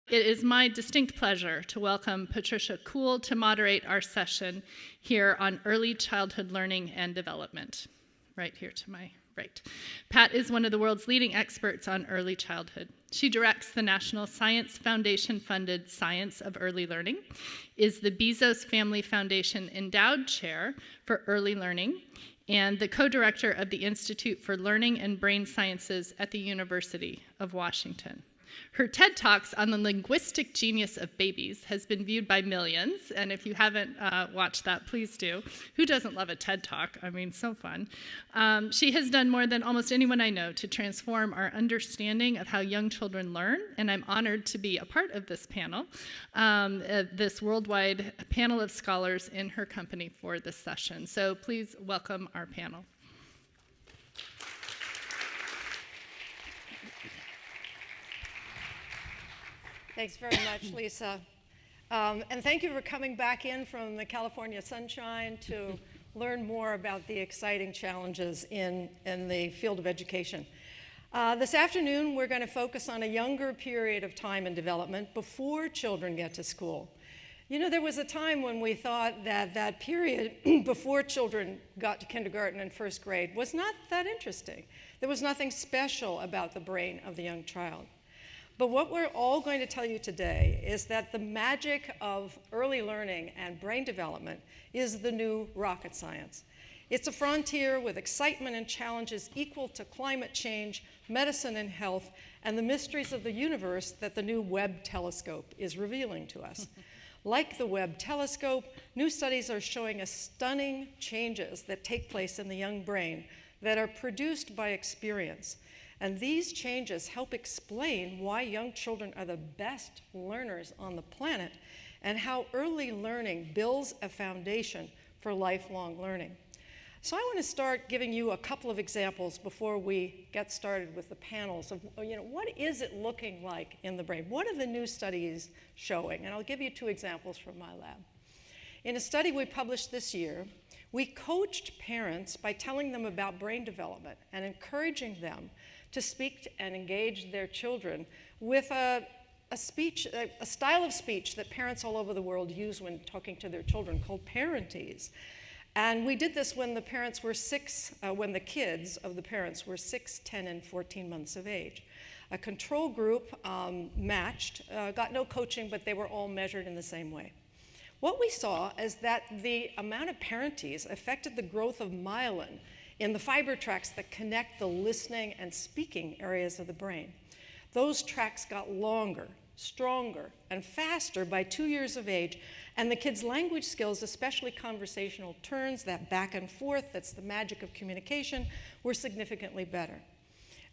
It is my distinct pleasure to welcome Patricia Kuhl to moderate our session here on early childhood learning and development. Right here to my right. Pat is one of the world's leading experts on early childhood. She directs the National Science Foundation-funded Science of Early Learning, is the Bezos Family Foundation Endowed Chair for Early Learning, and the co-director of the Institute for Learning and Brain Sciences at the University of Washington. Her TED Talks on the linguistic genius of babies has been viewed by millions, and if you haven't watched that, please do. Who doesn't love a TED Talk? I mean, so fun. She has done more than almost anyone I know to transform our understanding of how young children learn, and I'm honored to be a part of this panel, this worldwide panel of scholars in her company for this session. So please welcome our panel. Thanks very much, Lisa. And thank you for coming back in from the California sunshine to learn more about the exciting challenges in the field of education. This afternoon, we're going to focus on a younger period of time and development before children get to school. You know, there was a time when we thought that that period before children got to kindergarten and first grade was not that interesting. There was nothing special about the brain of the young child. But what we're all going to tell you today is that the magic of early learning and brain development is the new rocket science. It's a frontier with excitement and challenges equal to climate change, medicine and health, and the mysteries of the universe that the new Webb telescope is revealing to us. Like the Webb telescope, new studies are showing us stunning changes that take place in the young brain that are produced by experience. And these changes help explain why young children are the best learners on the planet and how early learning builds a foundation for lifelong learning. So I want to start giving you a couple of examples before we get started with the panels of, what is it looking like in the brain? What are the new studies showing? And I'll give you two examples from my lab. In a study we published this year, we coached parents by telling them about brain development and encouraging them to speak and engage their children with a style of speech that parents all over the world use when talking to their children called parentese. And we did this when the parents were when the kids of the parents were 6, 10, and 14 months of age. A control group matched, got no coaching, but they were all measured in the same way. What we saw is that the amount of parentese affected the growth of myelin in the fiber tracts that connect the listening and speaking areas of the brain. Those tracts got longer, stronger, and faster by 2 years of age, and the kids' language skills, especially conversational turns, that back and forth, that's the magic of communication, were significantly better.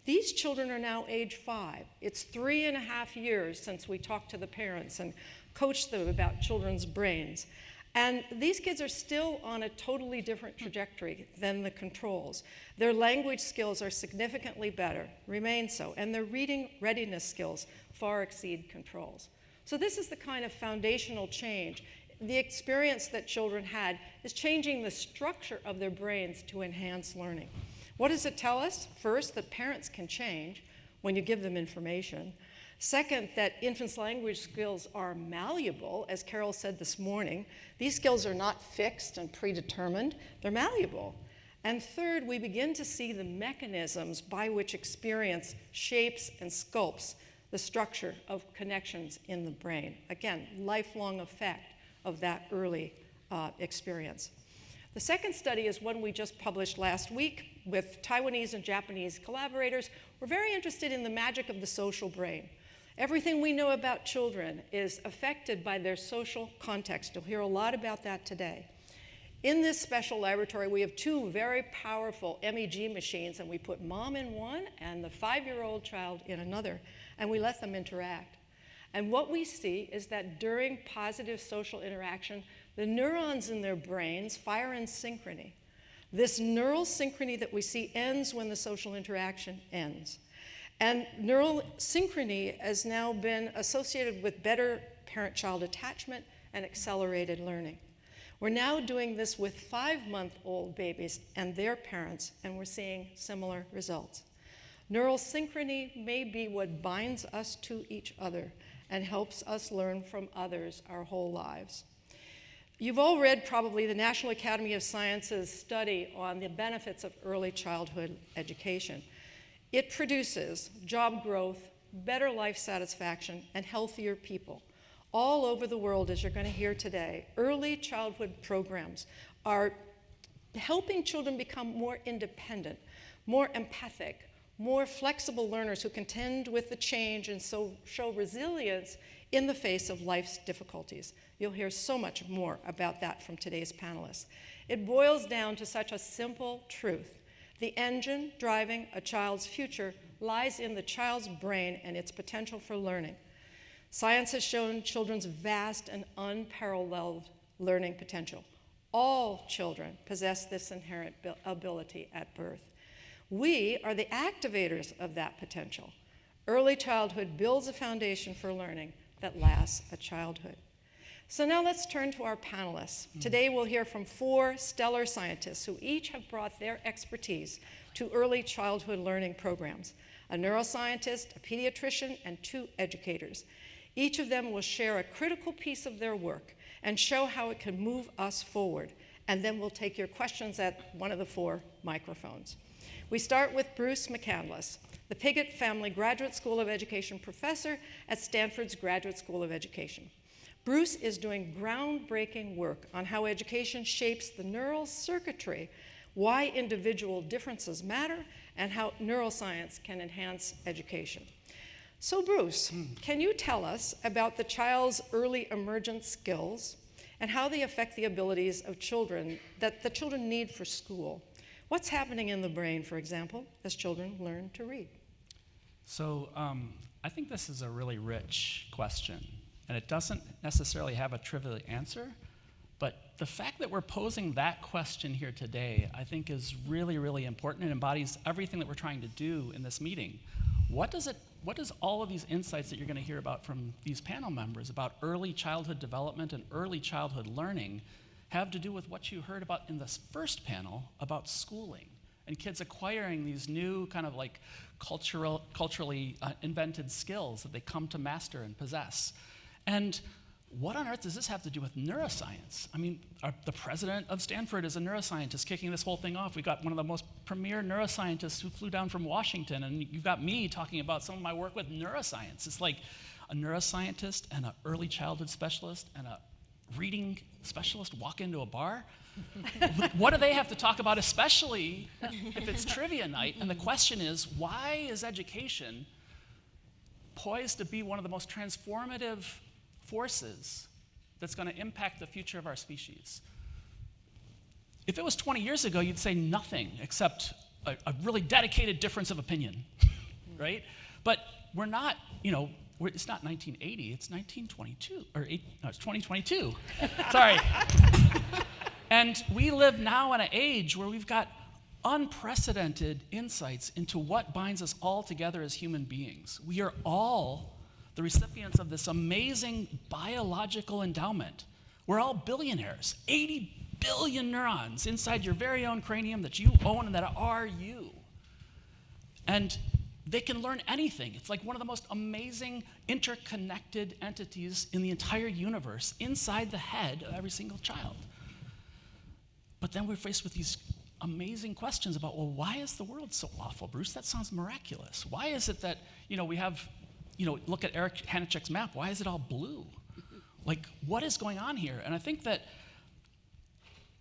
These children are now age 5. It's 3.5 years since we talked to the parents and coached them about children's brains. And these kids are still on a totally different trajectory than the controls. Their language skills are significantly better, remain so, and their reading readiness skills far exceed controls. So this is the kind of foundational change. The experience that children had is changing the structure of their brains to enhance learning. What does it tell us? First, that parents can change when you give them information. Second, that infants' language skills are malleable, as Carol said this morning. These skills are not fixed and predetermined, they're malleable. And third, we begin to see the mechanisms by which experience shapes and sculpts the structure of connections in the brain. Again, lifelong effect of that early experience. The second study is one we just published last week with Taiwanese and Japanese collaborators. We're very interested in the magic of the social brain. Everything we know about children is affected by their social context. You'll hear a lot about that today. In this special laboratory, we have two very powerful MEG machines, and we put mom in one and the 5-year-old child in another, and we let them interact. And what we see is that during positive social interaction, the neurons in their brains fire in synchrony. This neural synchrony that we see ends when the social interaction ends. And neural synchrony has now been associated with better parent-child attachment and accelerated learning. We're now doing this with 5-month-old babies and their parents, and we're seeing similar results. Neural synchrony may be what binds us to each other and helps us learn from others our whole lives. You've all read probably the National Academy of Sciences study on the benefits of early childhood education. It produces job growth, better life satisfaction, and healthier people. All over the world, as you're going to hear today, early childhood programs are helping children become more independent, more empathic, more flexible learners who contend with the change and so show resilience in the face of life's difficulties. You'll hear so much more about that from today's panelists. It boils down to such a simple truth. The engine driving a child's future lies in the child's brain and its potential for learning. Science has shown children's vast and unparalleled learning potential. All children possess this inherent ability at birth. We are the activators of that potential. Early childhood builds a foundation for learning that lasts a childhood. So now let's turn to our panelists. Today we'll hear from 4 stellar scientists who each have brought their expertise to early childhood learning programs: a neuroscientist, a pediatrician, and 2 educators. Each of them will share a critical piece of their work and show how it can move us forward. And then we'll take your questions at one of the 4 microphones. We start with Bruce McCandless, the Piggott Family Graduate School of Education professor at Stanford's Graduate School of Education. Bruce is doing groundbreaking work on how education shapes the neural circuitry, why individual differences matter, and how neuroscience can enhance education. So Bruce, can you tell us about the child's early emergent skills and how they affect the abilities of children that the children need for school? What's happening in the brain, for example, as children learn to read? So I think this is a really rich question, and it doesn't necessarily have a trivial answer, but the fact that we're posing that question here today, I think is really, really important and embodies everything that we're trying to do in this meeting. What does all of these insights that you're going to hear about from these panel members about early childhood development and early childhood learning have to do with what you heard about in this first panel about schooling and kids acquiring these new kind of like culturally invented skills that they come to master and possess? And what on earth does this have to do with neuroscience? I mean, the president of Stanford is a neuroscientist kicking this whole thing off. We've got one of the most premier neuroscientists who flew down from Washington, and you've got me talking about some of my work with neuroscience. It's like a neuroscientist and an early childhood specialist and a reading specialist walk into a bar. What do they have to talk about, especially if it's trivia night? And the question is, why is education poised to be one of the most transformative forces that's going to impact the future of our species? If it was 20 years ago, you'd say nothing except a really dedicated difference of opinion, right? But we're not, it's not 1980, it's 1922, it's 2022. Sorry. And we live now in an age where we've got unprecedented insights into what binds us all together as human beings. We are all the recipients of this amazing biological endowment. We're all billionaires, 80 billion neurons inside your very own cranium that you own and that are you. And they can learn anything. It's like one of the most amazing interconnected entities in the entire universe inside the head of every single child. But then we're faced with these amazing questions about, well, why is the world so awful, Bruce? That sounds miraculous. Why is it that, we have, look at Eric Hanicek's map, why is it all blue? Like, what is going on here? And I think that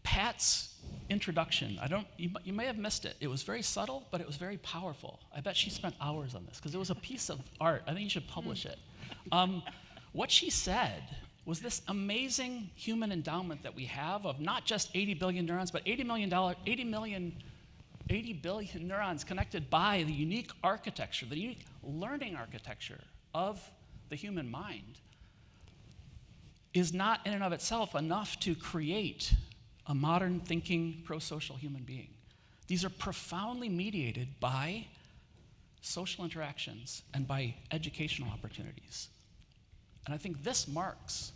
Pat's introduction, you may have missed it. It was very subtle, but it was very powerful. I bet she spent hours on this, because it was a piece of art. I think you should publish it. What she said was this amazing human endowment that we have of not just 80 billion neurons, but 80 billion neurons connected by the unique architecture, the unique learning architecture of the human mind, is not in and of itself enough to create a modern thinking, pro-social human being. These are profoundly mediated by social interactions and by educational opportunities. And I think this marks,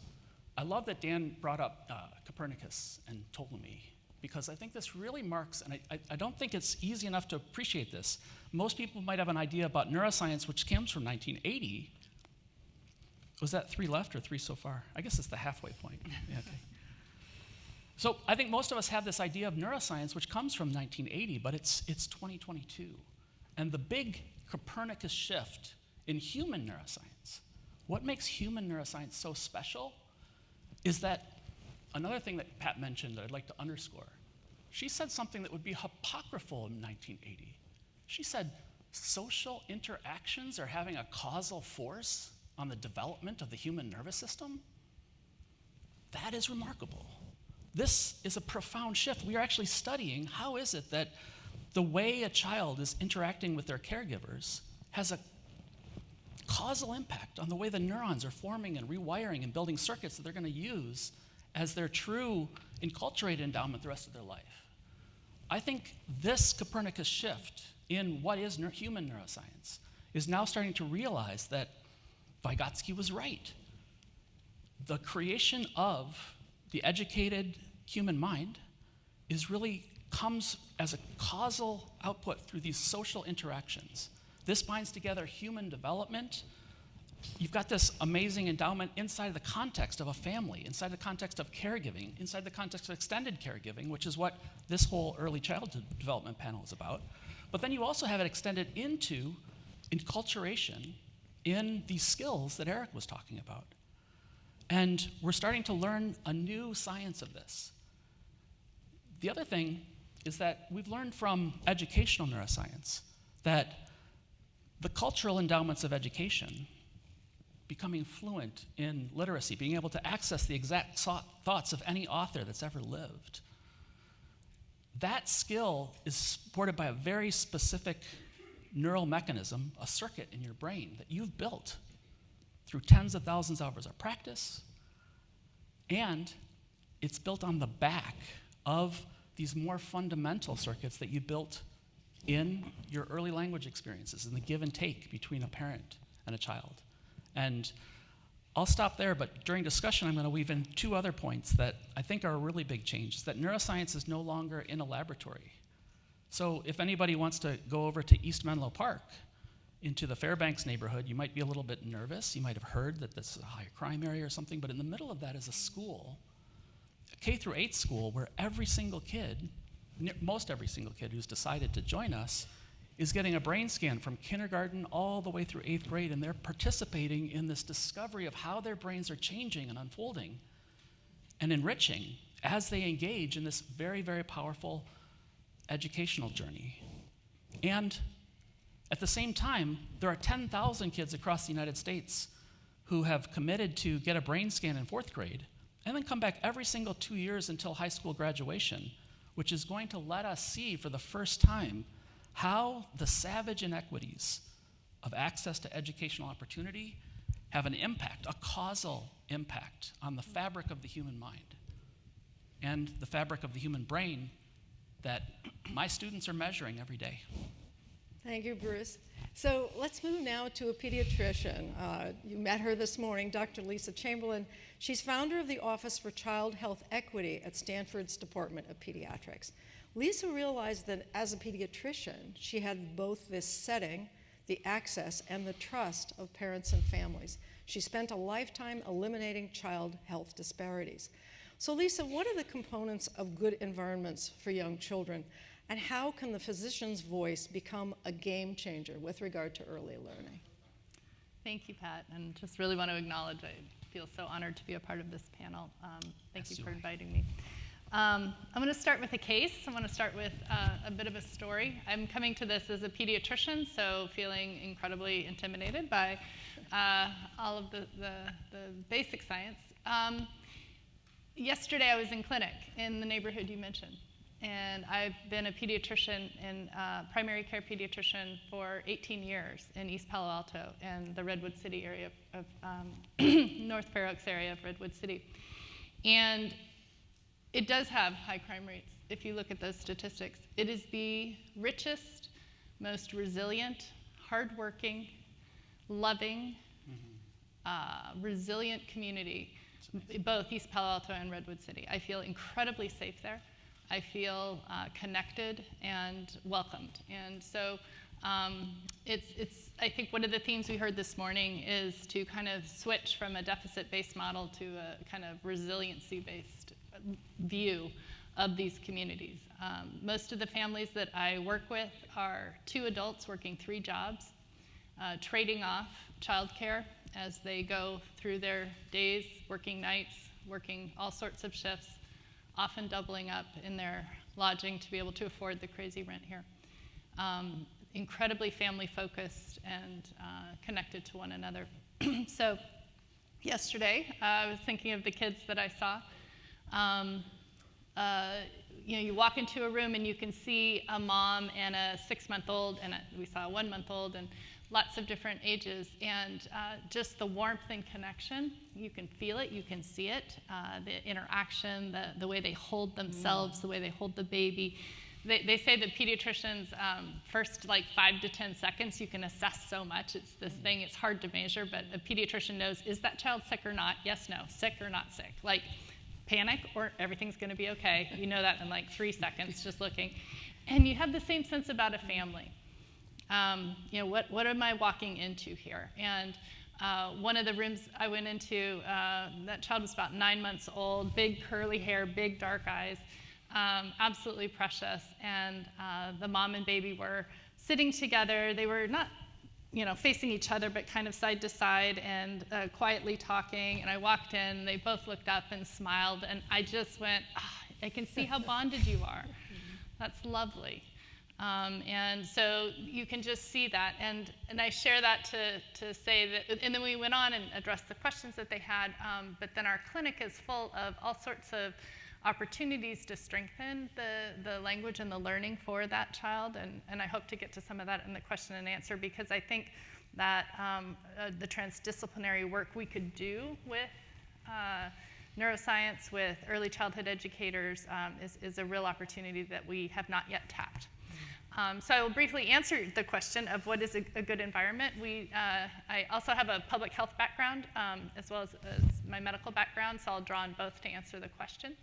I love that Dan brought up Copernicus and Ptolemy, because I think this really marks, and I don't think it's easy enough to appreciate this. Most people might have an idea about neuroscience, which comes from 1980, Was that 3 left or 3 so far? I guess it's the halfway point. Yeah, okay. So I think most of us have this idea of neuroscience, which comes from 1980, but it's 2022. And the big Copernicus shift in human neuroscience, what makes human neuroscience so special is that another thing that Pat mentioned that I'd like to underscore. She said something that would be apocryphal in 1980. She said social interactions are having a causal force on the development of the human nervous system. That is remarkable. This is a profound shift. We are actually studying how is it that the way a child is interacting with their caregivers has a causal impact on the way the neurons are forming and rewiring and building circuits that they're going to use as their true enculturated endowment the rest of their life. I think this Copernicus shift in what is human neuroscience is now starting to realize that Vygotsky was right. The creation of the educated human mind comes as a causal output through these social interactions. This binds together human development. You've got this amazing endowment inside the context of a family, inside the context of caregiving, inside the context of extended caregiving, which is what this whole early childhood development panel is about. But then you also have it extended into enculturation in these skills that Eric was talking about. And we're starting to learn a new science of this. The other thing is that we've learned from educational neuroscience that the cultural endowments of education, becoming fluent in literacy, being able to access the exact thoughts of any author that's ever lived, that skill is supported by a very specific neural mechanism, a circuit in your brain that you've built through tens of thousands of hours of practice, and it's built on the back of these more fundamental circuits that you built in your early language experiences and the give and take between a parent and a child. And I'll stop there, but during discussion I'm going to weave in 2 other points that I think are a really big change, is that neuroscience is no longer in a laboratory. So if anybody wants to go over to East Menlo Park, into the Fairbanks neighborhood, you might be a little bit nervous. You might have heard that this is a high crime area or something, but in the middle of that is a school, a K-8 school, where every single kid, most every single kid who's decided to join us is getting a brain scan from kindergarten all the way through 8th grade, and they're participating in this discovery of how their brains are changing and unfolding and enriching as they engage in this very, very powerful educational journey. And at the same time, there are 10,000 kids across the United States who have committed to get a brain scan in 4th grade and then come back every single 2 years until high school graduation, which is going to let us see for the first time how the savage inequities of access to educational opportunity have an impact, a causal impact on the fabric of the human mind and the fabric of the human brain that my students are measuring every day. Thank you, Bruce. So let's move now to a pediatrician. You met her this morning, Dr. Lisa Chamberlain. She's founder of the Office for Child Health Equity at Stanford's Department of Pediatrics. Lisa realized that as a pediatrician, she had both this setting, the access, and the trust of parents and families. She spent a lifetime eliminating child health disparities. So Lisa, what are the components of good environments for young children? And how can the physician's voice become a game changer with regard to early learning? Thank you, Pat, and just really want to acknowledge I feel so honored to be a part of this panel. Thank you for inviting me. I'm going to start with a case. I want to start with a bit of a story. I'm coming to this as a pediatrician, so feeling incredibly intimidated by all of the basic science. Yesterday I was in clinic in the neighborhood you mentioned. And I've been a pediatrician and primary care pediatrician for 18 years in East Palo Alto and the Redwood City area of North Fair Oaks area of Redwood City. And it does have high crime rates if you look at those statistics. It is the richest, most resilient, hardworking, loving, resilient community, both East Palo Alto and Redwood City. I feel incredibly safe there. I feel connected and welcomed. And so I think one of the themes we heard this morning is to kind of switch from a deficit-based model to a kind of resiliency-based view of these communities. Most of the families that I work with are 2 adults working 3 jobs, trading off childcare as they go through their days, working nights, working all sorts of shifts, often doubling up in their lodging to be able to afford the crazy rent here. Incredibly family focused and connected to one another. So yesterday, I was thinking of the kids that I saw. You walk into a room and you can see a mom and a 6-month-old, and we saw a 1-month-old, and lots of different ages, and just the warmth and connection, you can feel it, you can see it, the interaction, the way they hold themselves, the way they hold the baby. They say that pediatricians, first like 5 to 10 seconds, you can assess so much. It's this thing, it's hard to measure, but a pediatrician knows, is that child sick or not? Yes, no, sick or not sick. Like, panic or everything's gonna be okay. You know that in like 3 seconds, just looking. And you have the same sense about a family. What am I walking into here? And one of the rooms I went into, that child was about 9 months old, big curly hair, big dark eyes, absolutely precious. And the mom and baby were sitting together. They were not, facing each other, but kind of side to side and quietly talking. And I walked in, they both looked up and smiled. And I just went, I can see how bonded you are. That's lovely. And so you can just see that, and I share that to say that, and then we went on and addressed the questions that they had, but then our clinic is full of all sorts of opportunities to strengthen the language and the learning for that child, and I hope to get to some of that in the question and answer, because I think that the transdisciplinary work we could do with neuroscience, with early childhood educators, is a real opportunity that we have not yet tapped. So I will briefly answer the question of what is a good environment. I also have a public health background as well as my medical background, so I'll draw on both to answer the question.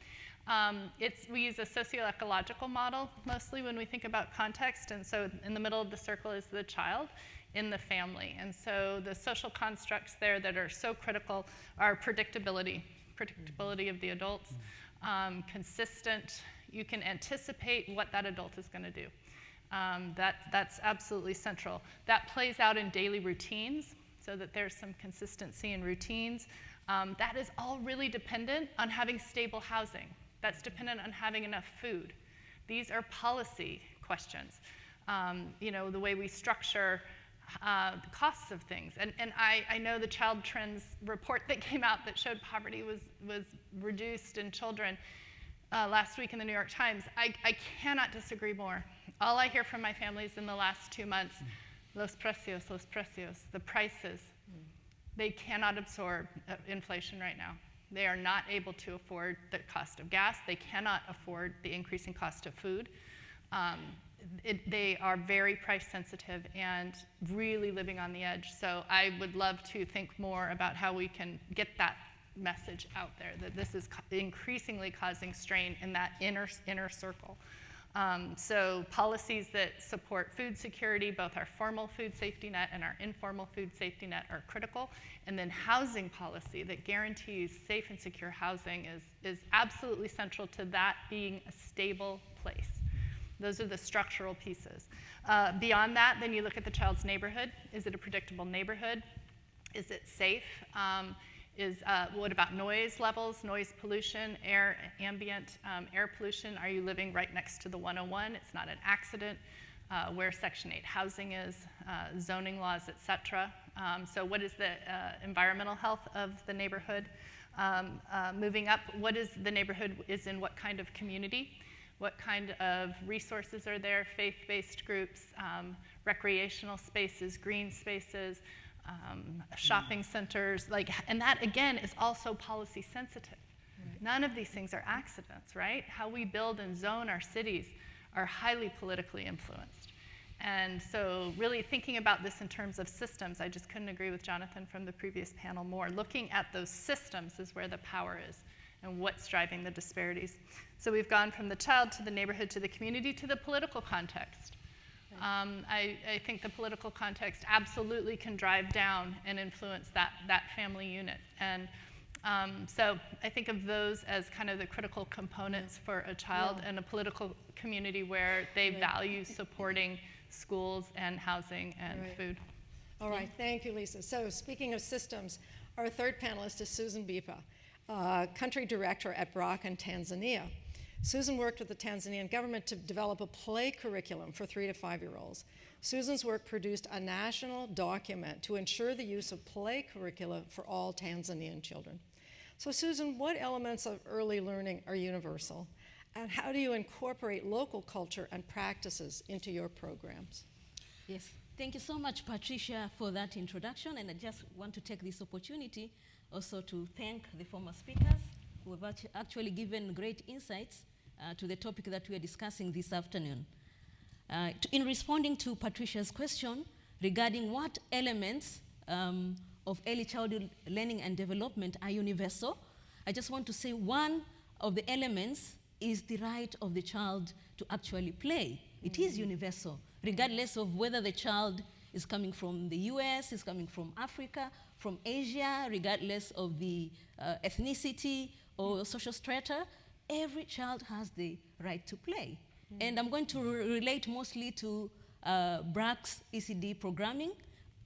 We use a socio-ecological model mostly when we think about context, and so in the middle of the circle is the child in the family. And so the social constructs there that are so critical are predictability of the adults, consistent. You can anticipate what that adult is going to do. That's absolutely central. That plays out in daily routines so that there's some consistency in routines. That is all really dependent on having stable housing. That's dependent on having enough food. These are policy questions. The way we structure the costs of things. And I know the Child Trends report that came out that showed poverty was reduced in children last week in the New York Times. I cannot disagree more. All I hear from my families in the last 2 months, los precios, the prices. They cannot absorb inflation right now. They are not able to afford the cost of gas. They cannot afford the increasing cost of food. They are very price sensitive and really living on the edge. So I would love to think more about how we can get that message out there, that this is increasingly causing strain in that inner circle. So policies that support food security, both our formal food safety net and our informal food safety net, are critical. And then housing policy that guarantees safe and secure housing is absolutely central to that being a stable place. Those are the structural pieces. Beyond that, then you look at the child's neighborhood. Is it a predictable neighborhood? Is it safe? What about noise levels, noise pollution, ambient air pollution? Are you living right next to the 101? It's not an accident. Where Section 8 housing is, zoning laws, et cetera. So what is the environmental health of the neighborhood? Moving up, what is the neighborhood is in what kind of community? What kind of resources are there? Faith-based groups, recreational spaces, green spaces, shopping centers, and that again is also policy sensitive. Right. None of these things are accidents, right? How we build and zone our cities are highly politically influenced. And so really thinking about this in terms of systems, I just couldn't agree with Jonathan from the previous panel more. Looking at those systems is where the power is and what's driving the disparities. So we've gone from the child to the neighborhood to the community to the political context. I think the political context absolutely can drive down and influence that family unit. And so I think of those as kind of the critical components for a child and a political community where they value supporting schools and housing and food. All right, thank you, Lisa. So speaking of systems, our third panelist is Susan Bipa, country director at BRAC in Tanzania. Susan worked with the Tanzanian government to develop a play curriculum for 3 to 5-year-olds. Susan's work produced a national document to ensure the use of play curricula for all Tanzanian children. So Susan, what elements of early learning are universal? And how do you incorporate local culture and practices into your programs? Yes, thank you so much, Patricia, for that introduction. And I just want to take this opportunity also to thank the former speakers who have actually given great insights to the topic that we are discussing this afternoon. In responding to Patricia's question regarding what elements of early childhood learning and development are universal, I just want to say one of the elements is the right of the child to actually play. It is universal, regardless of whether the child is coming from the US, is coming from Africa, from Asia, regardless of the ethnicity or social strata. Every child has the right to play. And I'm going to relate mostly to BRAC's ECD programming,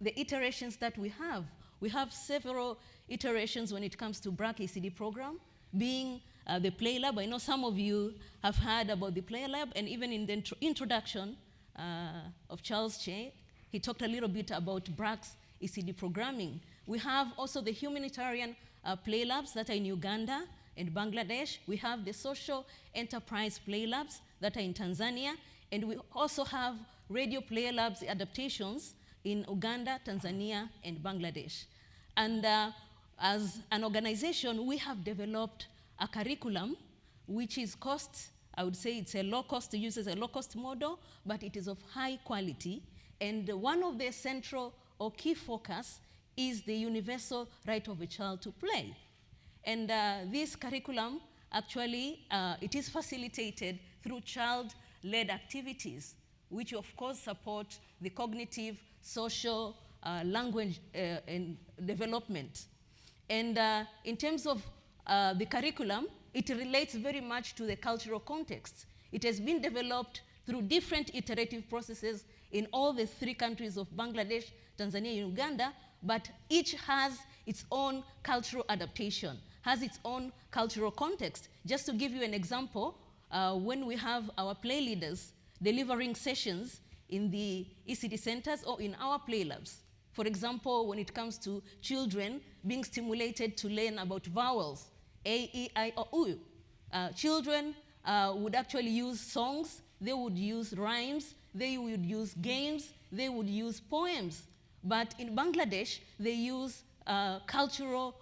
the iterations that we have. We have several iterations when it comes to BRAC ECD program, being the Play Lab. I know some of you have heard about the Play Lab, and even in the introduction of Charles Che, he talked a little bit about BRAC's ECD programming. We have also the humanitarian Play Labs that are in Uganda and Bangladesh. We have the social enterprise Play Labs that are in Tanzania, and we also have radio Play Labs adaptations in Uganda, Tanzania, and Bangladesh. And as an organization, we have developed a curriculum which is I would say it's a low cost, uses a low cost model, but it is of high quality. And one of the central or key focus is the universal right of a child to play. And this curriculum, actually, it is facilitated through child-led activities, which of course support the cognitive, social, language and development. And in terms of the curriculum, it relates very much to the cultural context. It has been developed through different iterative processes in all the 3 countries of Bangladesh, Tanzania, and Uganda, but each has its own cultural adaptation, has its own cultural context. Just to give you an example, when we have our play leaders delivering sessions in the ECD centers or in our play labs, for example, when it comes to children being stimulated to learn about vowels, A, E, I, O, U, children would actually use songs, they would use rhymes, they would use games, they would use poems. But in Bangladesh, they use cultural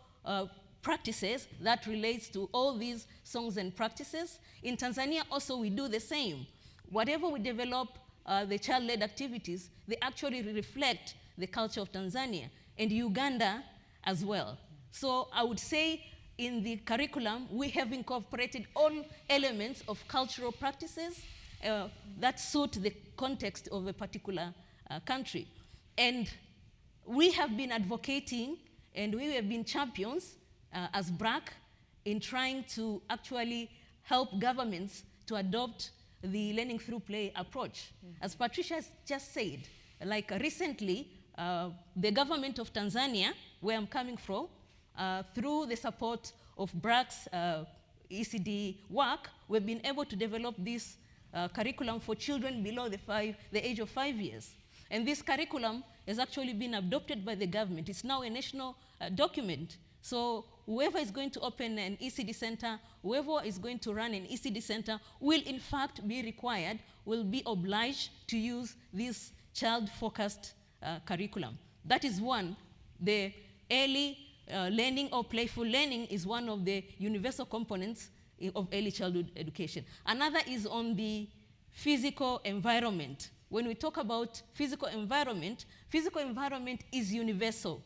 practices that relates to all these songs and practices. In Tanzania also we do the same. Whatever we develop, the child-led activities, they actually reflect the culture of Tanzania and Uganda as well. So I would say in the curriculum, we have incorporated all elements of cultural practices that suit the context of a particular country. And we have been advocating and we have been champions as BRAC in trying to actually help governments to adopt the learning through play approach. As Patricia has just said, like recently, the government of Tanzania, where I'm coming from, through the support of BRAC's ECD work, we've been able to develop this curriculum for children below the age of 5 years. And this curriculum has actually been adopted by the government. It's now a national document. So whoever is going to open an ECD center, whoever is going to run an ECD center will in fact be required, will be obliged to use this child-focused curriculum. That is one. The early learning or playful learning is one of the universal components of early childhood education. Another is on the physical environment. When we talk about physical environment is universal.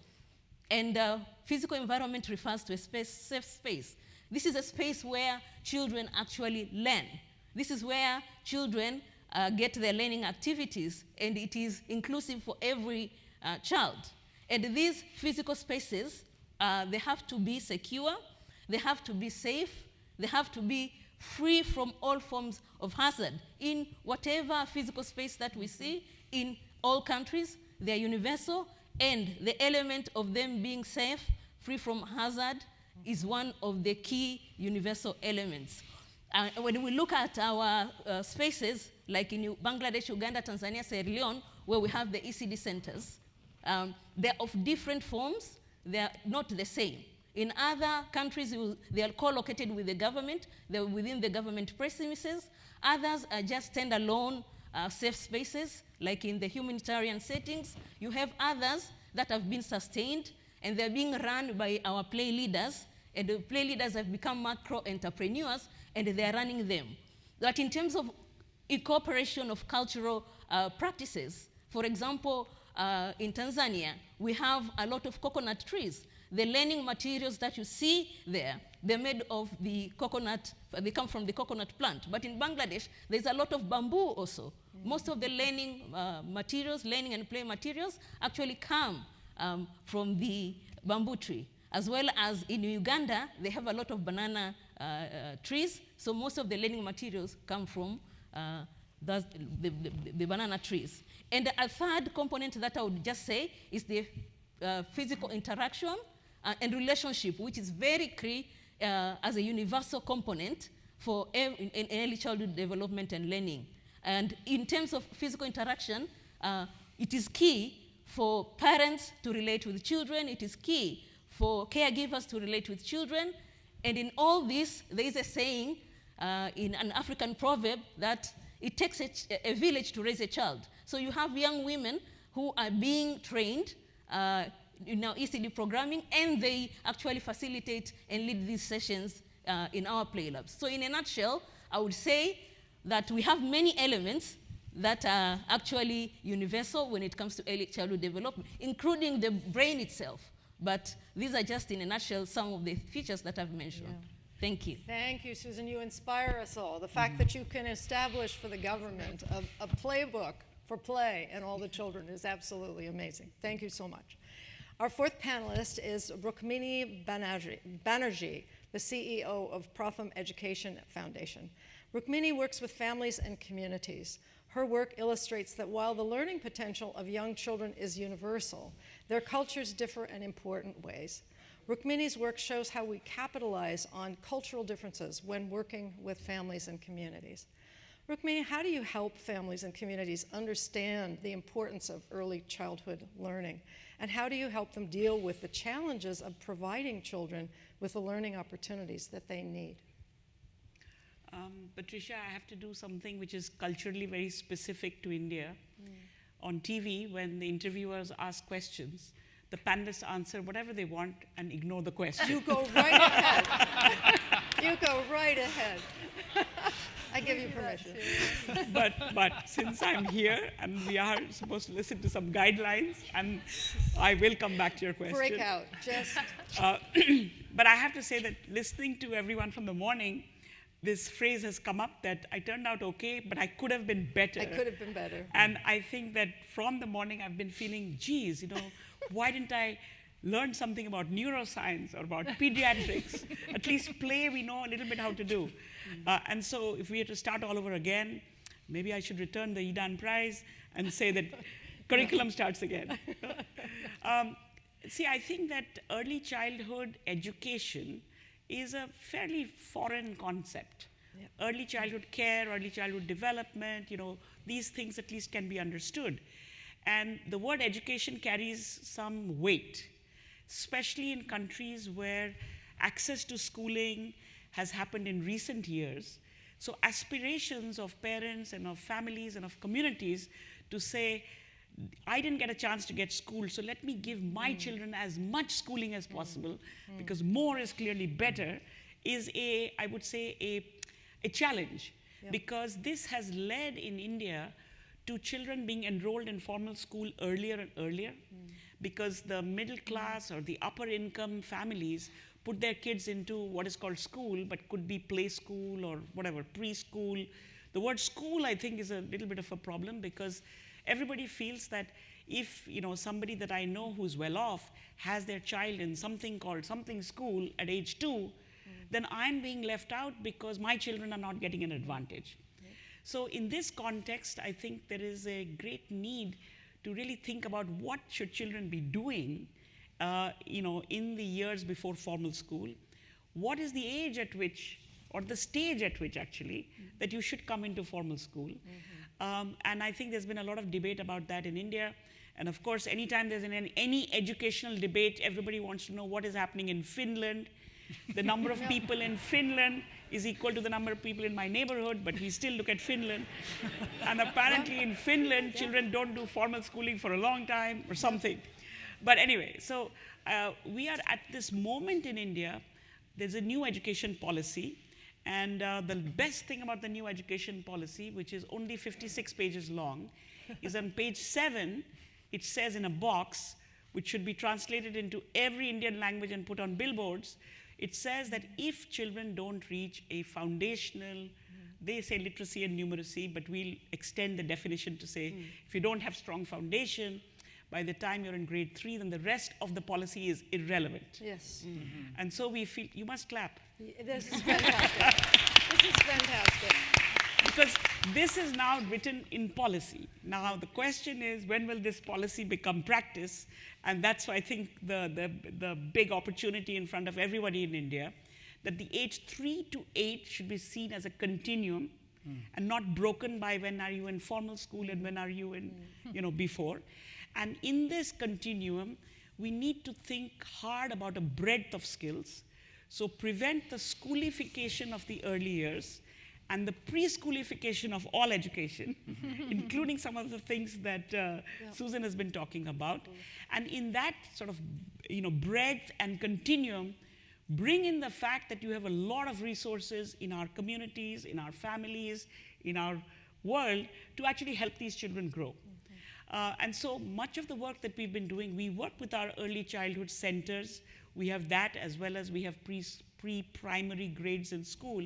And physical environment refers to a safe space. This is a space where children actually learn. This is where children get their learning activities, and it is inclusive for every child. And these physical spaces, they have to be secure, they have to be safe, they have to be free from all forms of hazard. In whatever physical space that we see in all countries, they are universal, and the element of them being safe, free from hazard, is one of the key universal elements. When we look at our spaces, like in Bangladesh, Uganda, Tanzania, Sierra Leone, where we have the ECD centers, they're of different forms. They're not the same. In other countries, they are co-located with the government. They're within the government premises. Others are just standalone safe spaces, like in the humanitarian settings. You have others that have been sustained, and they're being run by our play leaders. And the play leaders have become macro-entrepreneurs, and they're running them. But in terms of incorporation of cultural practices, for example, in Tanzania, we have a lot of coconut trees. The learning materials that you see there, they're made of the coconut, they come from the coconut plant. But in Bangladesh, there's a lot of bamboo also. Most of the learning materials, learning and play materials, actually come from the bamboo tree. As well as in Uganda, they have a lot of banana trees, so most of the learning materials come from the banana trees. And a third component that I would just say is the physical interaction and relationship, which is very key as a universal component for in early childhood development and learning. And in terms of physical interaction, it is key for parents to relate with children. It is key for caregivers to relate with children. And in all this, there is a saying in an African proverb that it takes a village to raise a child. So you have young women who are being trained in our ECD programming, and they actually facilitate and lead these sessions in our play labs. So in a nutshell, I would say that we have many elements that are actually universal when it comes to early childhood development, including the brain itself. But these are just, in a nutshell, some of the features that I've mentioned. Yeah. Thank you. Thank you, Susan. You inspire us all. The fact that you can establish for the government a playbook for play and all the children is absolutely amazing. Thank you so much. Our fourth panelist is Rookmini Banerjee, the CEO of Pratham Education Foundation. Rookmini works with families and communities. Her work illustrates that while the learning potential of young children is universal, their cultures differ in important ways. Rookmini's work shows how we capitalize on cultural differences when working with families and communities. Rookmini, how do you help families and communities understand the importance of early childhood learning? And how do you help them deal with the challenges of providing children with the learning opportunities that they need? Patricia, I have to do something which is culturally very specific to India. On TV, when the interviewers ask questions, the panelists answer whatever they want and ignore the question. You go right ahead. You go right ahead. I give you permission. But since I'm here and we are supposed to listen to some guidelines, and I will come back to your question. Break out, just. But I have to say that listening to everyone from the morning, this phrase has come up that I turned out okay, but I could have been better. I could have been better. And I think that from the morning I've been feeling, geez, why didn't I learn something about neuroscience or about pediatrics? At least play we know a little bit how to do. And so if we had to start all over again, maybe I should return the Yidan Prize and say that curriculum starts again. See, I think that early childhood education is a fairly foreign concept. Yep. Early childhood care, early childhood development, these things at least can be understood. And the word education carries some weight, especially in countries where access to schooling has happened in recent years. So aspirations of parents and of families and of communities to say, I didn't get a chance to get school, so let me give my children as much schooling as possible, because more is clearly better, is I would say, a challenge. Yeah. Because this has led in India to children being enrolled in formal school earlier and earlier, because the middle class or the upper income families put their kids into what is called school, but could be play school or whatever, preschool, The word school, I think, is a little bit of a problem because everybody feels that if somebody that I know who's well off has their child in something called something school at age 2, then I'm being left out because my children are not getting an advantage. So in this context, I think there is a great need to really think about what should children be doing in the years before formal school. What is the age at which, or the stage at which actually, that you should come into formal school? And I think there's been a lot of debate about that in India. And of course, anytime there's any educational debate, everybody wants to know what is happening in Finland. The number of people in Finland is equal to the number of people in my neighborhood, but we still look at Finland. And apparently in Finland, children don't do formal schooling for a long time or something. But anyway, so we are at this moment in India. There's a new education policy. And the best thing about the new education policy, which is only 56 pages long, is on page 7, it says in a box, which should be translated into every Indian language and put on billboards, it says that if children don't reach a foundational, they say literacy and numeracy, but we'll extend the definition to say if you don't have strong foundation, by the time you're in grade 3, then the rest of the policy is irrelevant. Yes. And so we feel, you must clap. This is fantastic. This is fantastic. Because this is now written in policy. Now the question is, when will this policy become practice? And that's why I think the big opportunity in front of everybody in India, that the age 3 to 8 should be seen as a continuum and not broken by when are you in formal school and when are you in, before. And in this continuum, we need to think hard about a breadth of skills. So prevent the schoolification of the early years and the preschoolification of all education, including some of the things that Susan has been talking about. And in that sort of breadth and continuum, bring in the fact that you have a lot of resources in our communities, in our families, in our world to actually help these children grow. And so much of the work that we've been doing, we work with our early childhood centers. We have that as well as we have pre-primary grades in school.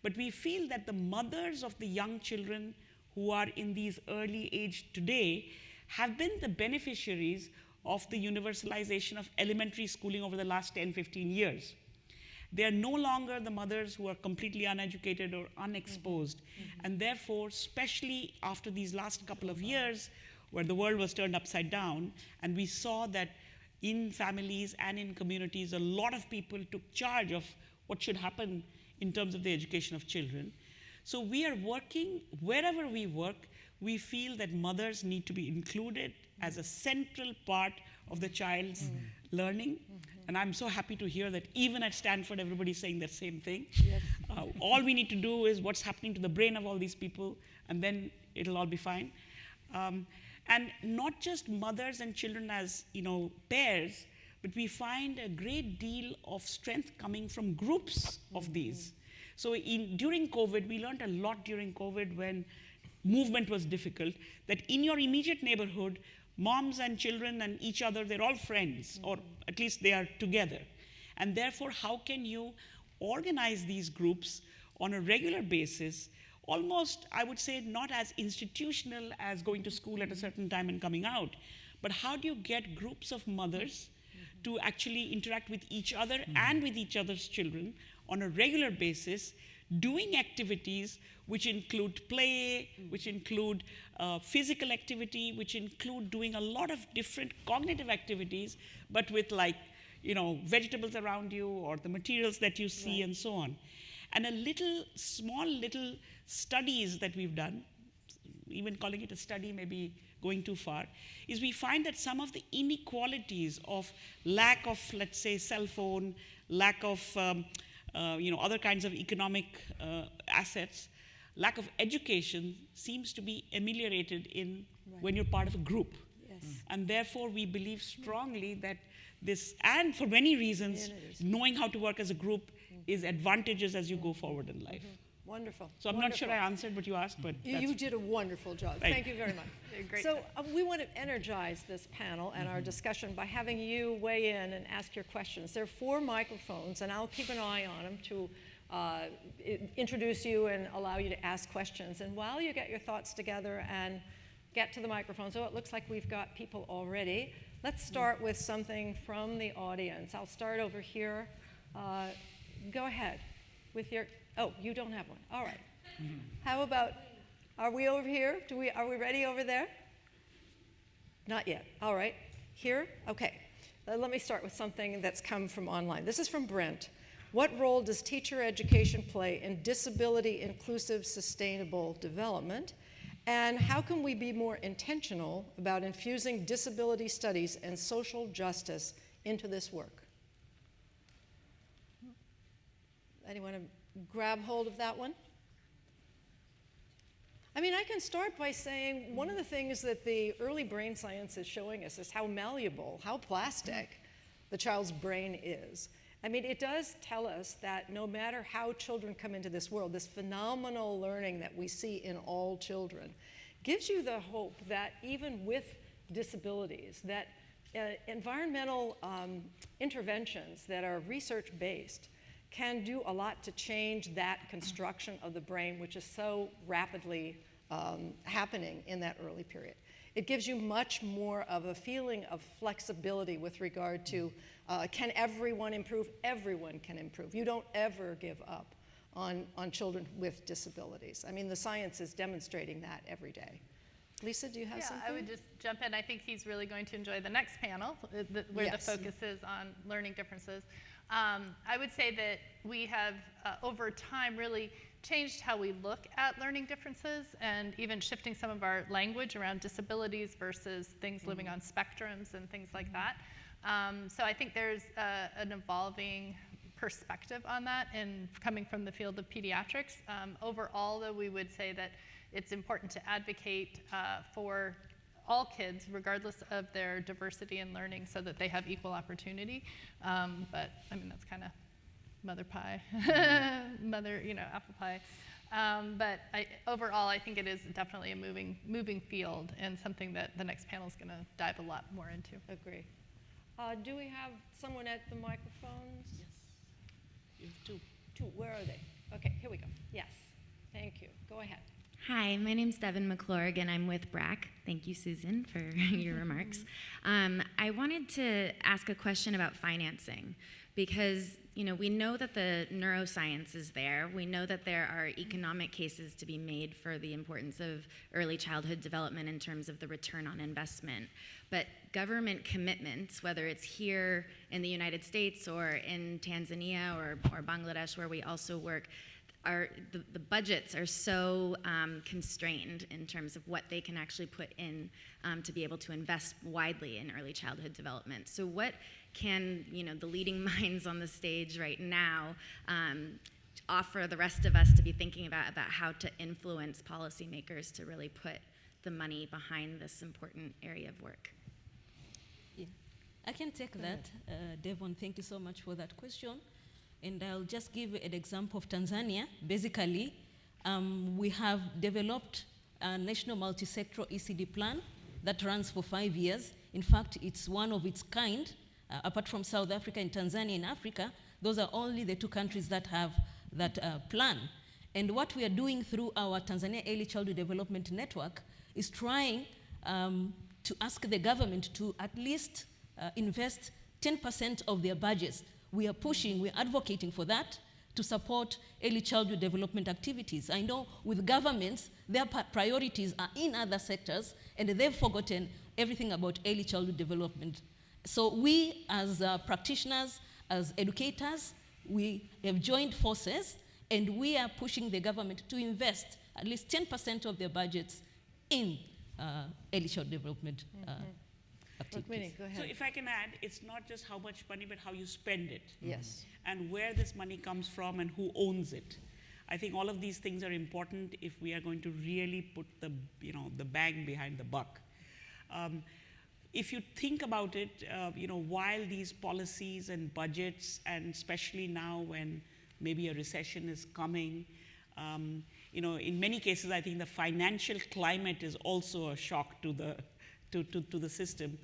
But we feel that the mothers of the young children who are in these early age today have been the beneficiaries of the universalization of elementary schooling over the last 10, 15 years. They are no longer the mothers who are completely uneducated or unexposed. And therefore, especially after these last couple of years, where the world was turned upside down, and we saw that in families and in communities, a lot of people took charge of what should happen in terms of the education of children. So we are working, wherever we work, we feel that mothers need to be included as a central part of the child's learning. And I'm so happy to hear that even at Stanford, everybody's saying that same thing. Yes. All we need to do is what's happening to the brain of all these people, and then it'll all be fine. And not just mothers and children as pairs, but we find a great deal of strength coming from groups of these. So during COVID, we learned a lot during COVID when movement was difficult, that in your immediate neighborhood, moms and children and each other, they're all friends, or at least they are together. And therefore, how can you organize these groups on a regular basis, almost, I would say, not as institutional as going to school at a certain time and coming out, but how do you get groups of mothers to actually interact with each other and with each other's children on a regular basis, doing activities which include play, which include physical activity, which include doing a lot of different cognitive activities, but with vegetables around you or the materials that you see and so on. And small little studies that we've done, even calling it a study may be going too far, is we find that some of the inequalities of lack of, let's say, cell phone, lack of other kinds of economic assets, lack of education seems to be ameliorated when you're part of a group. Yes. And therefore, we believe strongly that this, and for many reasons, knowing how to work as a group is advantageous as you go forward in life. Wonderful. So I'm not sure I answered what you asked, but you did a wonderful job. Right. Thank you very much. Great. So we want to energize this panel and our discussion by having you weigh in and ask your questions. There are 4 microphones, and I'll keep an eye on them to introduce you and allow you to ask questions. And while you get your thoughts together and get to the microphones, oh, it looks like we've got people already. Let's start with something from the audience. I'll start over here. Go ahead with your, oh, you don't have one. All right. How about, are we over here? Are we ready over there? Not yet. All right. Here? Okay. Let me start with something that's come from online. This is from Brent. What role does teacher education play in disability inclusive sustainable development? And how can we be more intentional about infusing disability studies and social justice into this work? Anyone grab hold of that one? I mean, I can start by saying one of the things that the early brain science is showing us is how malleable, how plastic the child's brain is. I mean, it does tell us that no matter how children come into this world, this phenomenal learning that we see in all children gives you the hope that even with disabilities, that environmental interventions that are research-based can do a lot to change that construction of the brain, which is so rapidly happening in that early period. It gives you much more of a feeling of flexibility with regard to can everyone improve? Everyone can improve. You don't ever give up on children with disabilities. I mean, the science is demonstrating that every day. Lisa, do you have something? I would just jump in. I think he's really going to enjoy the next panel, where the focus is on learning differences. I would say that we have, over time, really changed how we look at learning differences and even shifting some of our language around disabilities versus things living on spectrums and things like that. So I think there's an evolving perspective on that and coming from the field of pediatrics. Overall, though, we would say that it's important to advocate for all kids, regardless of their diversity in learning, so that they have equal opportunity. But I mean, that's kind of mother pie, apple pie. But overall, I think it is definitely a moving field and something that the next panel is going to dive a lot more into. Agree. Do we have someone at the microphones? Yes. You have two. Two. Where are they? Okay, here we go. Yes. Thank you. Go ahead. Hi, my name's Devin McClurg, and I'm with BRAC. Thank you, Susan, for your remarks. I wanted to ask a question about financing, because we know that the neuroscience is there. We know that there are economic cases to be made for the importance of early childhood development in terms of the return on investment. But government commitments, whether it's here in the United States or in Tanzania or Bangladesh, where we also work, the budgets are so constrained in terms of what they can actually put in to be able to invest widely in early childhood development. So what can the leading minds on the stage right now offer the rest of us to be thinking about how to influence policymakers to really put the money behind this important area of work? Yeah, I can take that. Devon, thank you so much for that question. And I'll just give an example of Tanzania. Basically, we have developed a national multi-sectoral ECD plan that runs for 5 years. In fact, it's one of its kind. Apart from South Africa and Tanzania in Africa, those are only the two countries that have that plan. And what we are doing through our Tanzania Early Childhood Development Network is trying to ask the government to at least invest 10% of their budgets. We are pushing, we're advocating for that to support early childhood development activities. I know with governments, their priorities are in other sectors, and they've forgotten everything about early childhood development. So we, as practitioners, as educators, we have joined forces, and we are pushing the government to invest at least 10% of their budgets in early childhood development activities. Rookmini, go ahead. So if I can add, it's not just how much money, but how you spend it. Yes. And where this money comes from and who owns it. I think all of these things are important if we are going to really put the bang behind the buck. If you think about it, while these policies and budgets, and especially now when maybe a recession is coming, in many cases, I think the financial climate is also a shock to the system.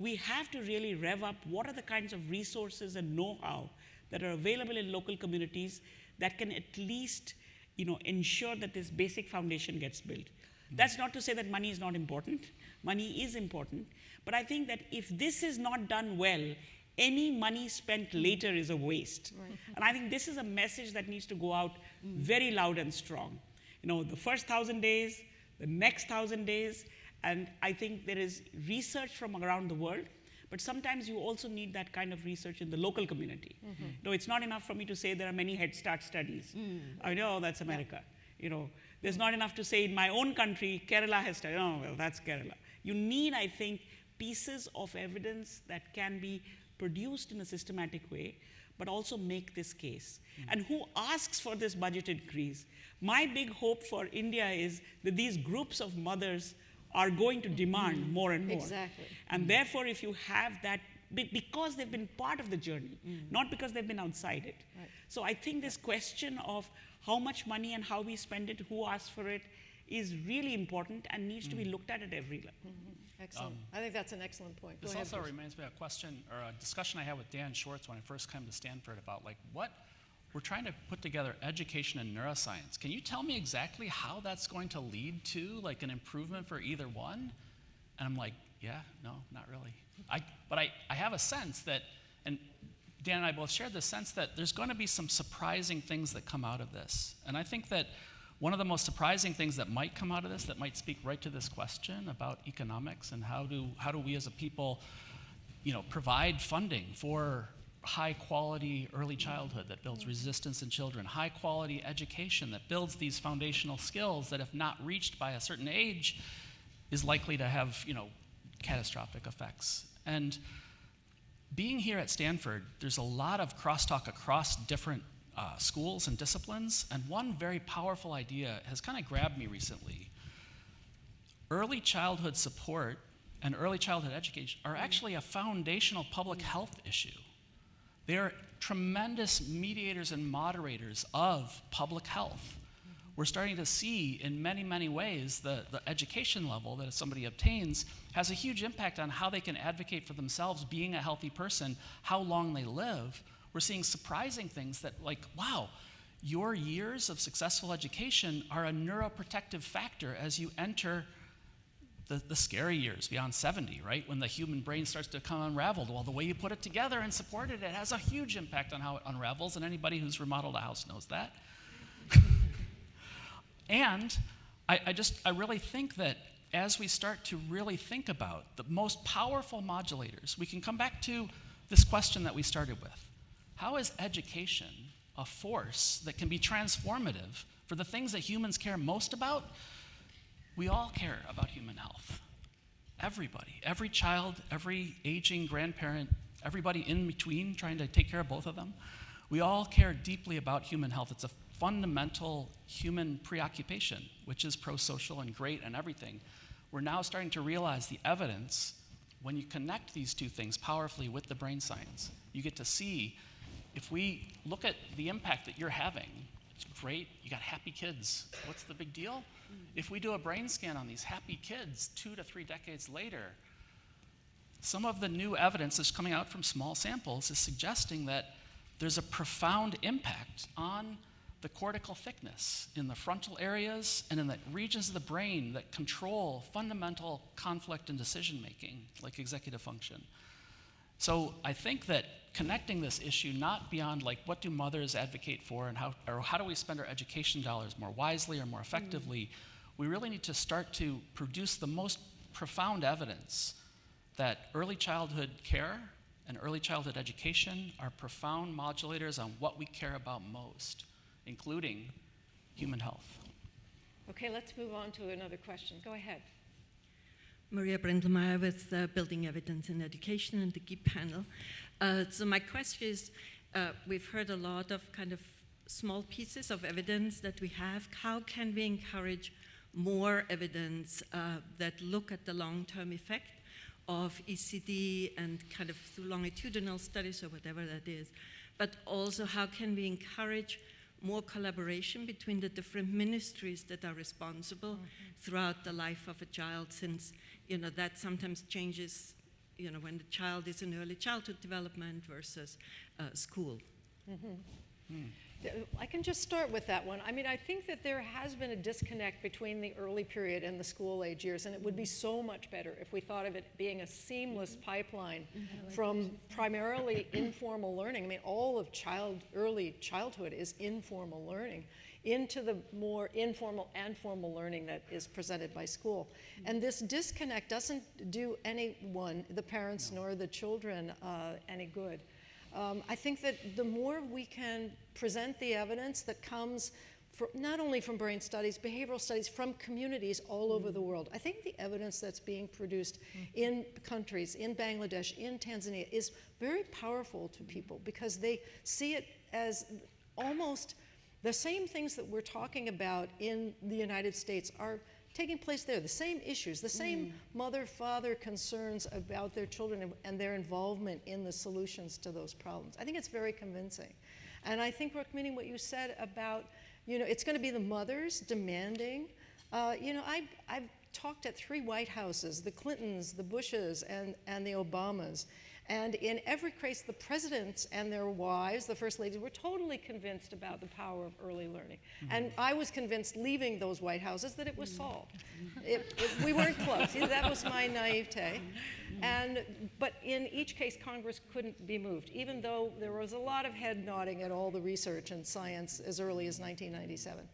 We have to really rev up what are the kinds of resources and know-how that are available in local communities that can at least ensure that this basic foundation gets built. That's not to say that money is not important. Money is important. But I think that if this is not done well, any money spent later is a waste. Right. And I think this is a message that needs to go out very loud and strong. The first 1,000 days, the next 1,000 days, and I think there is research from around the world, but sometimes you also need that kind of research in the local community. It's not enough for me to say there are many Head Start studies. I know that's America. There's not enough to say in my own country, Kerala has studied. Oh, well, that's Kerala. You need, I think, pieces of evidence that can be produced in a systematic way, but also make this case. And who asks for this budget increase? My big hope for India is that these groups of mothers are going to demand more and more. Exactly. And therefore, if you have that, because they've been part of the journey, not because they've been outside it. Right. So I think this question of how much money and how we spend it, who asks for it, is really important and needs to be looked at every level. Excellent. I think that's an excellent point. This also reminds me of a question or a discussion I had with Dan Schwartz when I first came to Stanford about what we're trying to put together education and neuroscience. Can you tell me exactly how that's going to lead to an improvement for either one? And I'm like, yeah, no, not really. But I have a sense that, and Dan and I both shared this sense that there's going to be some surprising things that come out of this. And I think that one of the most surprising things that might come out of this, that might speak right to this question about economics and how do we as a people, provide funding for high quality early childhood that builds resistance in children, high quality education that builds these foundational skills that if not reached by a certain age is likely to have, catastrophic effects. And being here at Stanford, there's a lot of crosstalk across different schools and disciplines, and one very powerful idea has kind of grabbed me recently. Early childhood support and early childhood education are actually a foundational public health issue. They are tremendous mediators and moderators of public health. We're starting to see in many, many ways the education level that somebody obtains has a huge impact on how they can advocate for themselves, being a healthy person, how long they live. We're seeing surprising things that wow, your years of successful education are a neuroprotective factor as you enter the scary years beyond 70, right? When the human brain starts to become unraveled. Well, the way you put it together and support it has a huge impact on how it unravels, and anybody who's remodeled a house knows that. And I really think that as we start to really think about the most powerful modulators, we can come back to this question that we started with. How is education a force that can be transformative for the things that humans care most about? We all care about human health. Everybody, every child, every aging grandparent, everybody in between trying to take care of both of them. We all care deeply about human health. It's a fundamental human preoccupation, which is pro-social and great and everything. We're now starting to realize the evidence. When you connect these two things powerfully with the brain science, you get to see, if we look at the impact that you're having, it's great, you got happy kids. What's the big deal? If we do a brain scan on these happy kids 2 to 3 decades later, some of the new evidence that's coming out from small samples is suggesting that there's a profound impact on the cortical thickness in the frontal areas and in the regions of the brain that control fundamental conflict and decision making, like executive function. So I think that connecting this issue not beyond what do mothers advocate for and how do we spend our education dollars more wisely or more effectively, we really need to start to produce the most profound evidence that early childhood care and early childhood education are profound modulators on what we care about most, including human health. Okay, let's move on to another question. Go ahead. Maria Brendelmeyer with Building Evidence in Education and the GEEP panel. So my question is, we've heard a lot of kind of small pieces of evidence that we have. How can we encourage more evidence that look at the long-term effect of ECD and kind of through longitudinal studies or whatever that is? But also, how can we encourage more collaboration between the different ministries that are responsible throughout the life of a child, since that sometimes changes when the child is in early childhood development versus school. I can just start with that one. I mean, I think that there has been a disconnect between the early period and the school age years, and it would be so much better if we thought of it being a seamless pipeline from primarily informal learning. I mean, all of early childhood is informal learning, into the more informal and formal learning that is presented by school. And this disconnect doesn't do anyone, the parents nor the children, any good. I think that the more we can present the evidence that comes not only from brain studies, behavioral studies, from communities all over the world. I think the evidence that's being produced in countries, in Bangladesh, in Tanzania, is very powerful to people because they see it as almost the same things that we're talking about in the United States are taking place there. The same issues, the same mother-father concerns about their children and their involvement in the solutions to those problems. I think it's very convincing. And I think, Rookmini, what you said about, it's going to be the mothers demanding. I've talked at 3 White Houses, the Clintons, the Bushes, and the Obamas. And in every case, the presidents and their wives, the first ladies, were totally convinced about the power of early learning. And I was convinced, leaving those White Houses, that it was solved. We weren't close. That was my naivete. But in each case, Congress couldn't be moved, even though there was a lot of head nodding at all the research and science as early as 1997.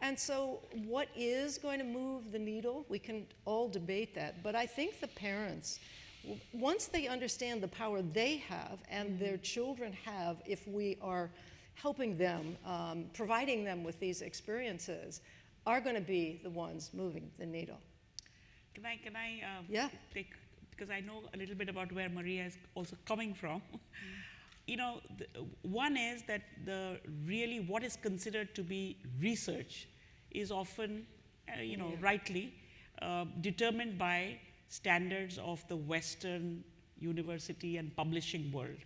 And so what is going to move the needle? We can all debate that. But I think the parents, once they understand the power they have and their children have, if we are helping them, providing them with these experiences, are going to be the ones moving the needle. Can I Yeah. take, because I know a little bit about where Maria is also coming from. One is that really what is considered to be research is often, rightly determined by standards of the Western university and publishing world.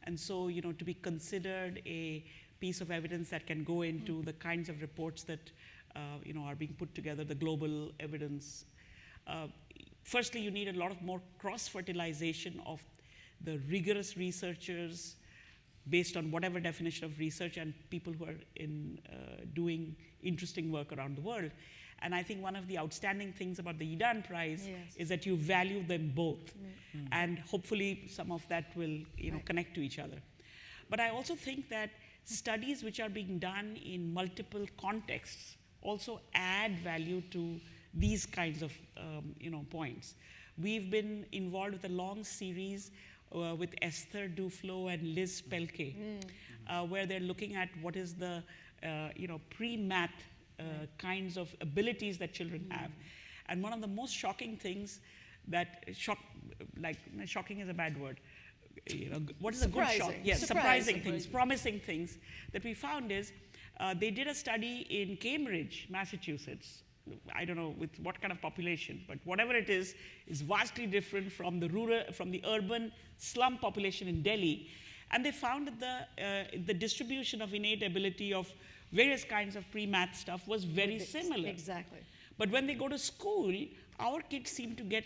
And so, to be considered a piece of evidence that can go into the kinds of reports that, are being put together, the global evidence. Firstly, you need a lot of more cross-fertilization of the rigorous researchers based on whatever definition of research and people who are doing interesting work around the world. And I think one of the outstanding things about the Yidan Prize is that you value them both. And hopefully some of that will connect to each other. But I also think that studies which are being done in multiple contexts also add value to these kinds of points. We've been involved with a long series with Esther Duflo and Liz Pelkey, where they're looking at what is the pre-math kinds of abilities that children have. And one of the most shocking things that, shocking is a bad word. What is a good shock? Yes, surprising things, promising things that we found is they did a study in Cambridge, Massachusetts. I don't know with what kind of population, but whatever it is vastly different from the urban slum population in Delhi. And they found that the distribution of innate ability of various kinds of pre-math stuff was very similar. Exactly. But when they go to school, our kids seem to get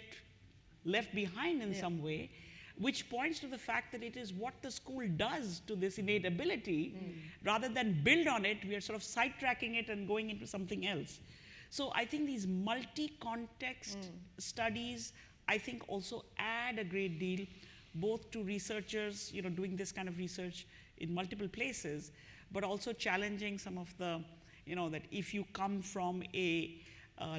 left behind in some way, which points to the fact that it is what the school does to this innate ability. Rather than build on it, we are sort of sidetracking it and going into something else. So I think these multi-context studies, I think also add a great deal, both to researchers, doing this kind of research in multiple places, but also challenging some of the, that if you come from a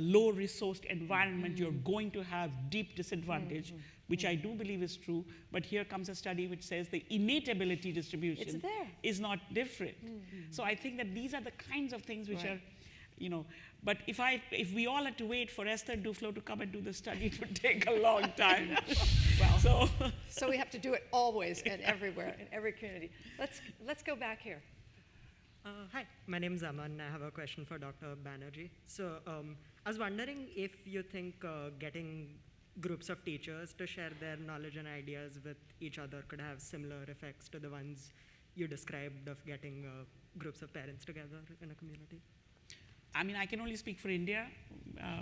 low-resourced environment, you're going to have deep disadvantage, which I do believe is true. But here comes a study which says the innate ability distribution is not different. So I think that these are the kinds of things which are, but if we all had to wait for Esther Duflo to come and do the study, it would take a long time. So we have to do it always and everywhere, in every community. Let's go back here. Hi, my name is Aman. I have a question for Dr. Banerjee. So I was wondering if you think getting groups of teachers to share their knowledge and ideas with each other could have similar effects to the ones you described of getting groups of parents together in a community. I mean, I can only speak for India.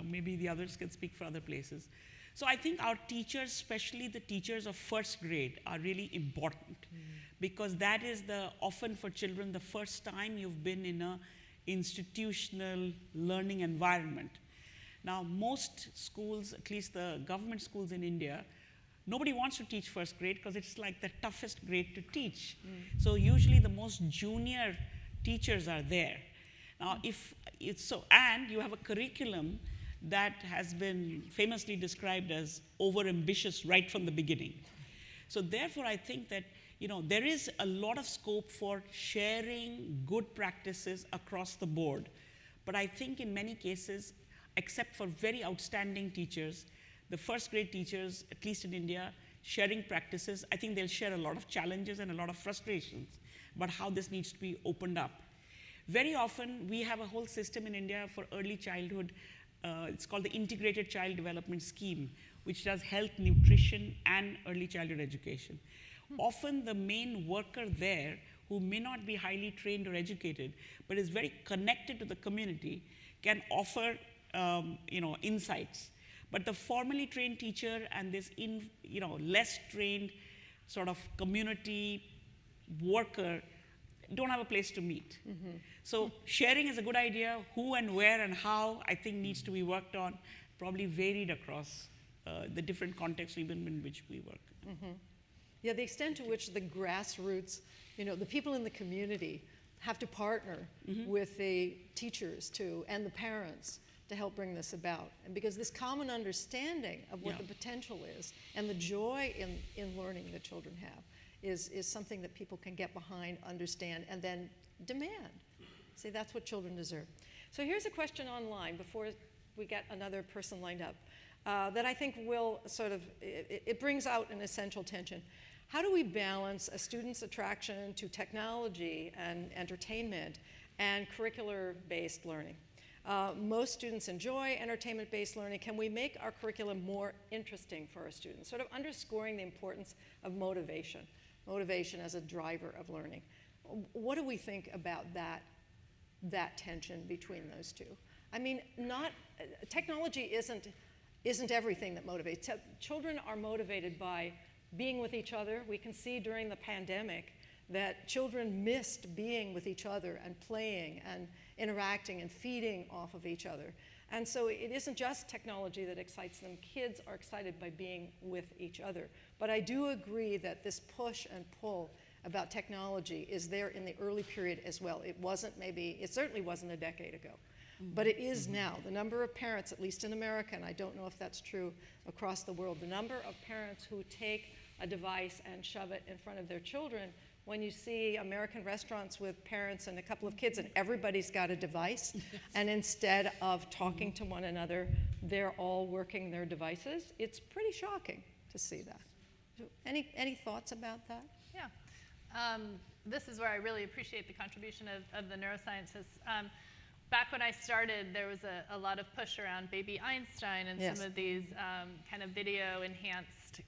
Maybe the others can speak for other places. So I think our teachers, especially the teachers of first grade, are really important because that is often for children the first time you've been in a institutional learning environment. Now, most schools, at least the government schools in India, nobody wants to teach first grade because it's like the toughest grade to teach. So usually the most junior teachers are there. Now, if it's so, and you have a curriculum that has been famously described as overambitious right from the beginning. So therefore, I think that there is a lot of scope for sharing good practices across the board. But I think in many cases, except for very outstanding teachers, the first grade teachers, at least in India, sharing practices, I think they'll share a lot of challenges and a lot of frustrations about how this needs to be opened up. Very often, we have a whole system in India for early childhood. It's called the Integrated Child Development Scheme, which does health, nutrition, and early childhood education. Often, the main worker there, who may not be highly trained or educated, but is very connected to the community, can offer insights. But the formally trained teacher and this less trained sort of community worker don't have a place to meet. So sharing is a good idea. Who and where and how, I think, needs to be worked on, probably varied across the different contexts even in which we work. Yeah, the extent to which the grassroots, the people in the community have to partner with the teachers and the parents to help bring this about. And because this common understanding of what the potential is and the joy in learning that children have is something that people can get behind, understand, and then demand. See, that's what children deserve. So here's a question online before we get another person lined up that I think will it brings out an essential tension. How do we balance a student's attraction to technology and entertainment and curricular-based learning? Most students enjoy entertainment-based learning. Can we make our curriculum more interesting for our students? Sort of underscoring the importance of motivation as a driver of learning. What do we think about that tension between those two? I mean, technology isn't everything that motivates. Children are motivated by being with each other. We can see during the pandemic that children missed being with each other and playing and interacting and feeding off of each other. And so it isn't just technology that excites them. Kids are excited by being with each other. But I do agree that this push and pull about technology is there in the early period as well. It certainly wasn't a decade ago. But it is now. The number of parents, at least in America, and I don't know if that's true across the world, the number of parents who take a device and shove it in front of their children. When you see American restaurants with parents and a couple of kids and everybody's got a device, and instead of talking to one another, they're all working their devices, it's pretty shocking to see that. Any thoughts about that? Yeah. This is where I really appreciate the contribution of the neurosciences. Back when I started, there was a lot of push around Baby Einstein and some of these kind of video-enhanced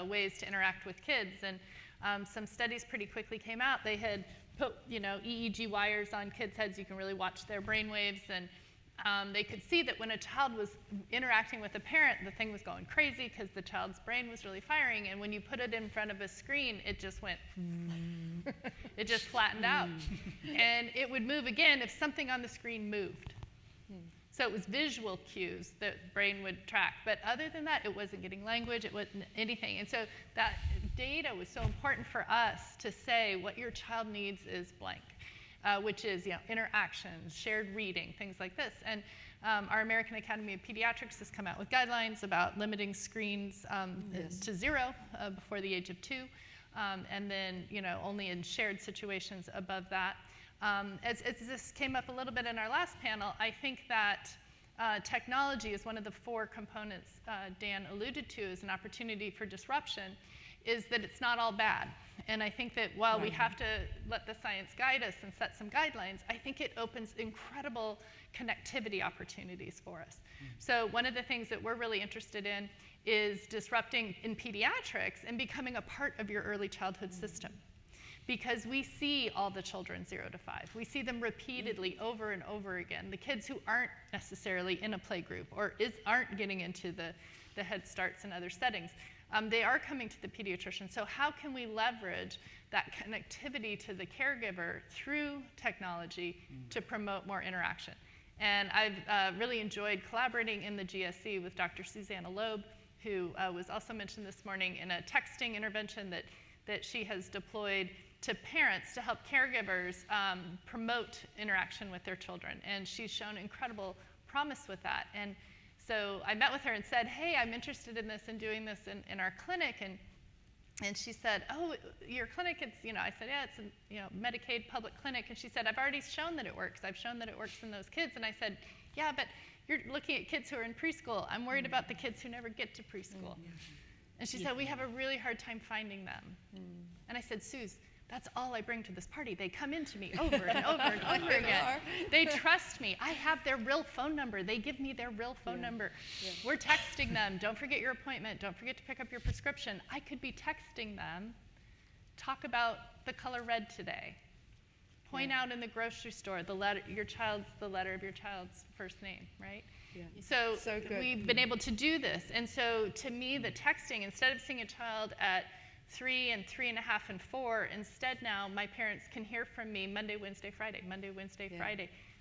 ways to interact with kids. And some studies pretty quickly came out. They had put EEG wires on kids' heads. You can really watch their brain waves. And they could see that when a child was interacting with a parent, the thing was going crazy because the child's brain was really firing. And when you put it in front of a screen, it just went, it just flattened out. And it would move again if something on the screen moved. So it was visual cues that the brain would track. But other than that, it wasn't getting language, it wasn't anything. And so that data was so important for us to say what your child needs is blank, which is interactions, shared reading, things like this. And our American Academy of Pediatrics has come out with guidelines about limiting screens to 0 before the age of 2, and then only in shared situations above that. As this came up a little bit in our last panel, I think that technology is one of the 4 components Dan alluded to as an opportunity for disruption, is that it's not all bad. And I think that while we have to let the science guide us and set some guidelines, I think it opens incredible connectivity opportunities for us. So one of the things that we're really interested in is disrupting in pediatrics and becoming a part of your early childhood system. Because we see all the children 0 to 5. We see them repeatedly over and over again. The kids who aren't necessarily in a play group or aren't getting into the the Head Starts and other settings. They are coming to the pediatrician. So how can we leverage that connectivity to the caregiver through technology to promote more interaction? And I've really enjoyed collaborating in the GSC with Dr. Susanna Loeb, who was also mentioned this morning in a texting intervention that she has deployed to parents to help caregivers promote interaction with their children. And she's shown incredible promise with that. And so I met with her and said, hey, I'm interested in this and doing this in our clinic. And she said, oh, your clinic, it's, I said, yeah, it's a Medicaid public clinic. And she said, I've already shown that it works. I've shown that it works in those kids. And I said, yeah, but you're looking at kids who are in preschool. I'm worried about the kids who never get to preschool. And she said, we have a really hard time finding them. And I said, Suze, that's all I bring to this party. They come into me over and over and over again. They trust me. I have their real phone number. They give me their real phone number. We're texting them. Don't forget your appointment. Don't forget to pick up your prescription. I could be texting them. Talk about the color red today. Point out in the grocery store the letter of your child's first name, right? So we've been able to do this. And so to me, the texting, instead of seeing a child at 3 and 3.5 and 4, instead now my parents can hear from me Monday, Wednesday, Friday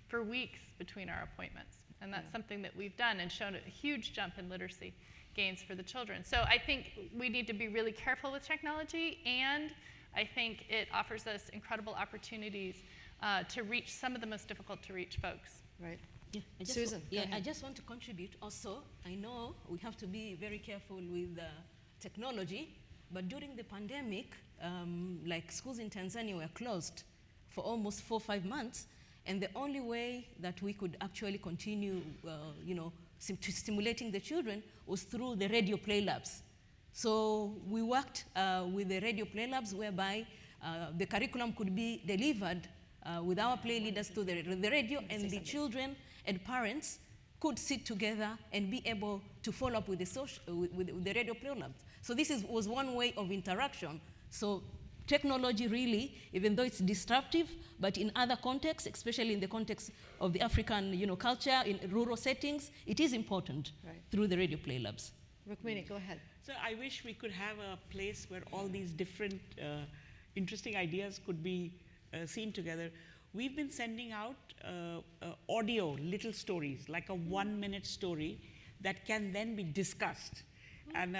for weeks between our appointments. And that's something that we've done and shown a huge jump in literacy gains for the children. So I think we need to be really careful with technology, and I think it offers us incredible opportunities to reach some of the most difficult to reach folks. Right. Susan, go ahead. I just want to contribute also. I know we have to be very careful with technology, but during the pandemic, like schools in Tanzania were closed for almost 4 or 5 months, and the only way that we could actually continue, stimulating the children was through the radio play labs. So we worked with the radio play labs, whereby the curriculum could be delivered with our play leaders to the radio, and the children and parents could sit together and be able to follow up with the radio play labs. So this was one way of interaction. So technology really, even though it's disruptive, but in other contexts, especially in the context of the African culture, in rural settings, it is important through the radio play labs. Rookmini, go ahead. So I wish we could have a place where all these different interesting ideas could be seen together. We've been sending out audio little stories, like a 1-minute story that can then be discussed. And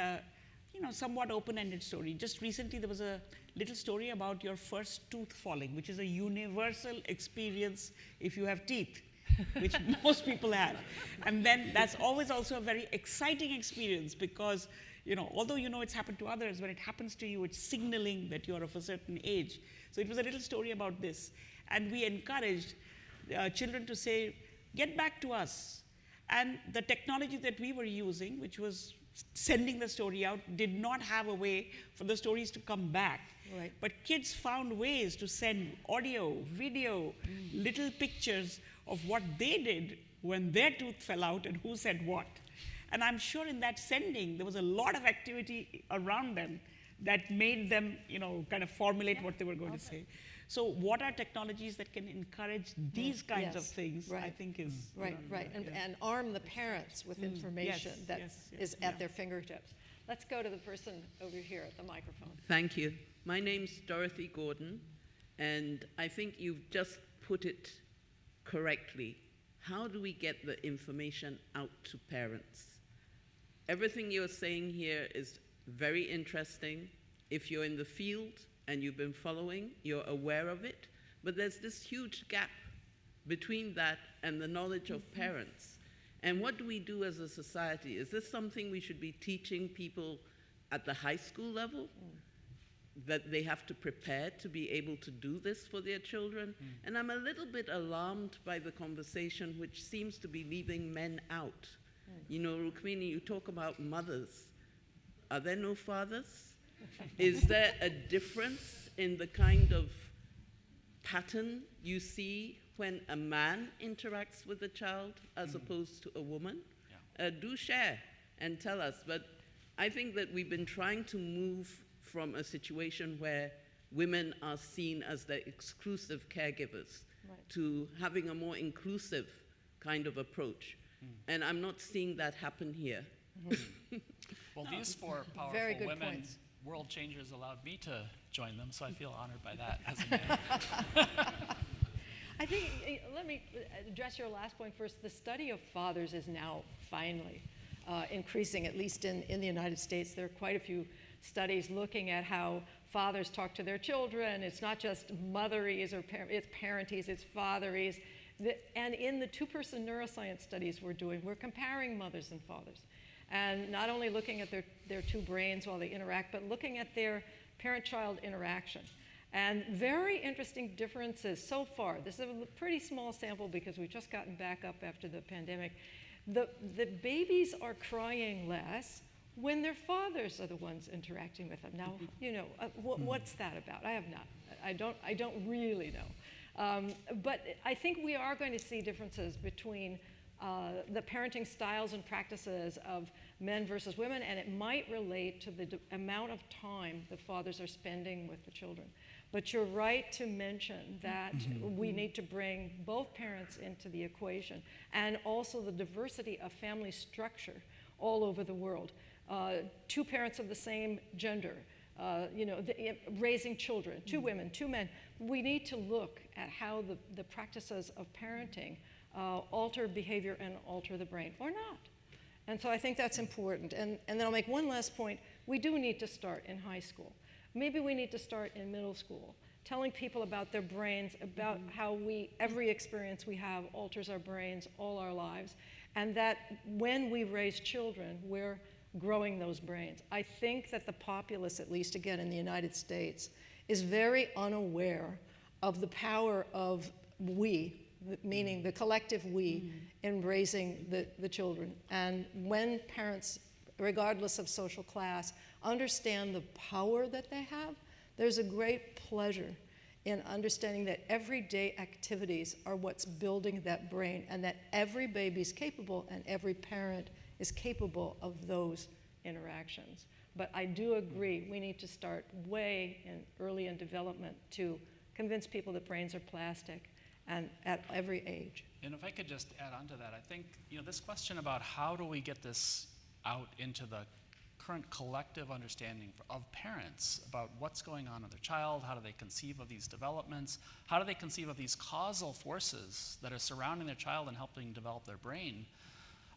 somewhat open-ended story. Just recently there was a little story about your first tooth falling, which is a universal experience if you have teeth, which most people have. And then that's always also a very exciting experience because, although it's happened to others, when it happens to you, it's signaling that you're of a certain age. So it was a little story about this. And we encouraged children to say, get back to us. And the technology that we were using, which was sending the story out, did not have a way for the stories to come back. Right. But kids found ways to send audio, video, little pictures of what they did when their tooth fell out and who said what. And I'm sure in that sending, there was a lot of activity around them that made them, kind of formulate what they were going to say. So what are technologies that can encourage these kinds of things, I think is... Right. And arm the parents with information that is at their fingertips. Let's go to the person over here at the microphone. Thank you. My name's Dorothy Gordon, and I think you've just put it correctly. How do we get the information out to parents? Everything you're saying here is very interesting. If you're in the field and you've been following, you're aware of it, but there's this huge gap between that and the knowledge of parents. And what do we do as a society? Is this something we should be teaching people at the high school level? That they have to prepare to be able to do this for their children? And I'm a little bit alarmed by the conversation which seems to be leaving men out. Rookmini, you talk about mothers. Are there no fathers? Is there a difference in the kind of pattern you see when a man interacts with a child as opposed to a woman? Do share and tell us. But I think that we've been trying to move from a situation where women are seen as the exclusive caregivers to having a more inclusive kind of approach. And I'm not seeing that happen here. Well, these four powerful Very good women, points. world changers, allowed me to join them, so I feel honored by that as a man. I think, let me address your last point first. The study of fathers is now finally increasing, at least in the United States. There are quite a few studies looking at how fathers talk to their children. It's not just motherese or it's parenties, it's fatherese. And in the two-person neuroscience studies we're doing, we're comparing mothers and fathers. And not only looking at their two brains while they interact, but looking at their parent-child interaction. And very interesting differences so far. This is a pretty small sample because we've just gotten back up after the pandemic. The babies are crying less when their fathers are the ones interacting with them. Now, what's that about? I don't really know. But I think we are going to see differences between the parenting styles and practices of men versus women, and it might relate to the amount of time the fathers are spending with the children. But you're right to mention that we need to bring both parents into the equation, and also the diversity of family structure all over the world. Two parents of the same gender, raising children, two women, two men. We need to look at how the practices of parenting alter behavior and alter the brain, or not. And so I think that's important. And then I'll make one last point. We do need to start in high school. Maybe we need to start in middle school, telling people about their brains, about how every experience we have alters our brains all our lives, and that when we raise children, we're growing those brains. I think that the populace, at least again in the United States, is very unaware of the power of we, meaning the collective we, in raising the children. And when parents, regardless of social class, understand the power that they have, there's a great pleasure in understanding that everyday activities are what's building that brain, and that every baby's capable and every parent is capable of those interactions. But I do agree, we need to start way early in development to convince people that brains are plastic, and at every age. And if I could just add on to that, I think this question about how do we get this out into the current collective understanding of parents about what's going on with their child, how do they conceive of these developments, how do they conceive of these causal forces that are surrounding their child and helping develop their brain.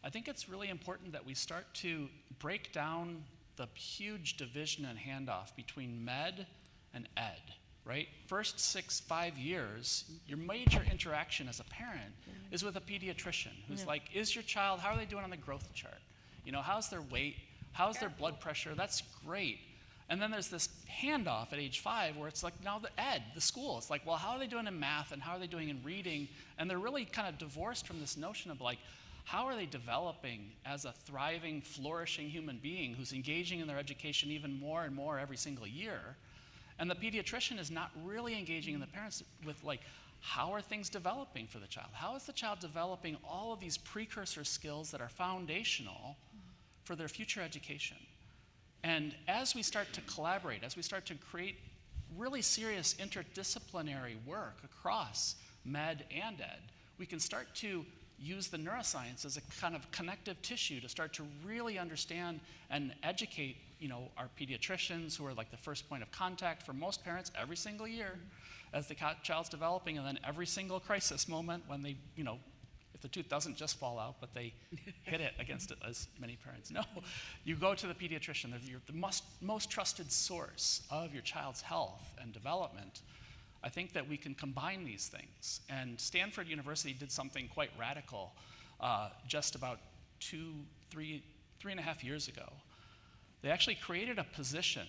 I think it's really important that we start to break down the huge division and handoff between med and ed, right? First 5 years, your major interaction as a parent is with a pediatrician who's like, is your child, how are they doing on the growth chart? How's their weight? How's their blood pressure? That's great. And then there's this handoff at age 5 where it's like now the school. It's like, well, how are they doing in math and how are they doing in reading? And they're really kind of divorced from this notion of like, how are they developing as a thriving, flourishing human being who's engaging in their education even more and more every single year? And the pediatrician is not really engaging in the parents with like, how are things developing for the child? How is the child developing all of these precursor skills that are foundational for their future education? And as we start to collaborate, as we start to create really serious interdisciplinary work across med and ed, we can start to use the neuroscience as a kind of connective tissue to start to really understand and educate, our pediatricians who are like the first point of contact for most parents every single year as the child's developing, and then every single crisis moment when they, if the tooth doesn't just fall out, but they hit it against it, as many parents know, you go to the pediatrician. They're the most trusted source of your child's health and development. I think that we can combine these things. And Stanford University did something quite radical just about 3.5 years ago. They actually created a position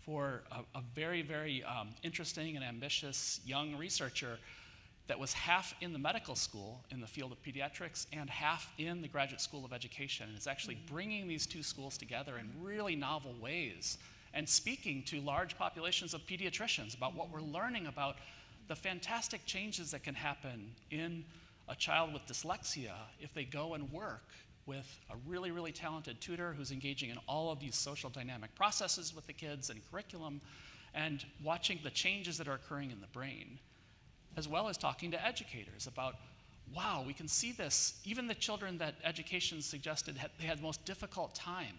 for a very, very interesting and ambitious young researcher that was half in the medical school in the field of pediatrics and half in the Graduate School of Education. And it's actually bringing these two schools together in really novel ways and speaking to large populations of pediatricians about what we're learning about the fantastic changes that can happen in a child with dyslexia if they go and work with a really, really talented tutor who's engaging in all of these social dynamic processes with the kids and curriculum, and watching the changes that are occurring in the brain, as well as talking to educators about wow, we can see this. Even the children that education suggested they had the most difficult time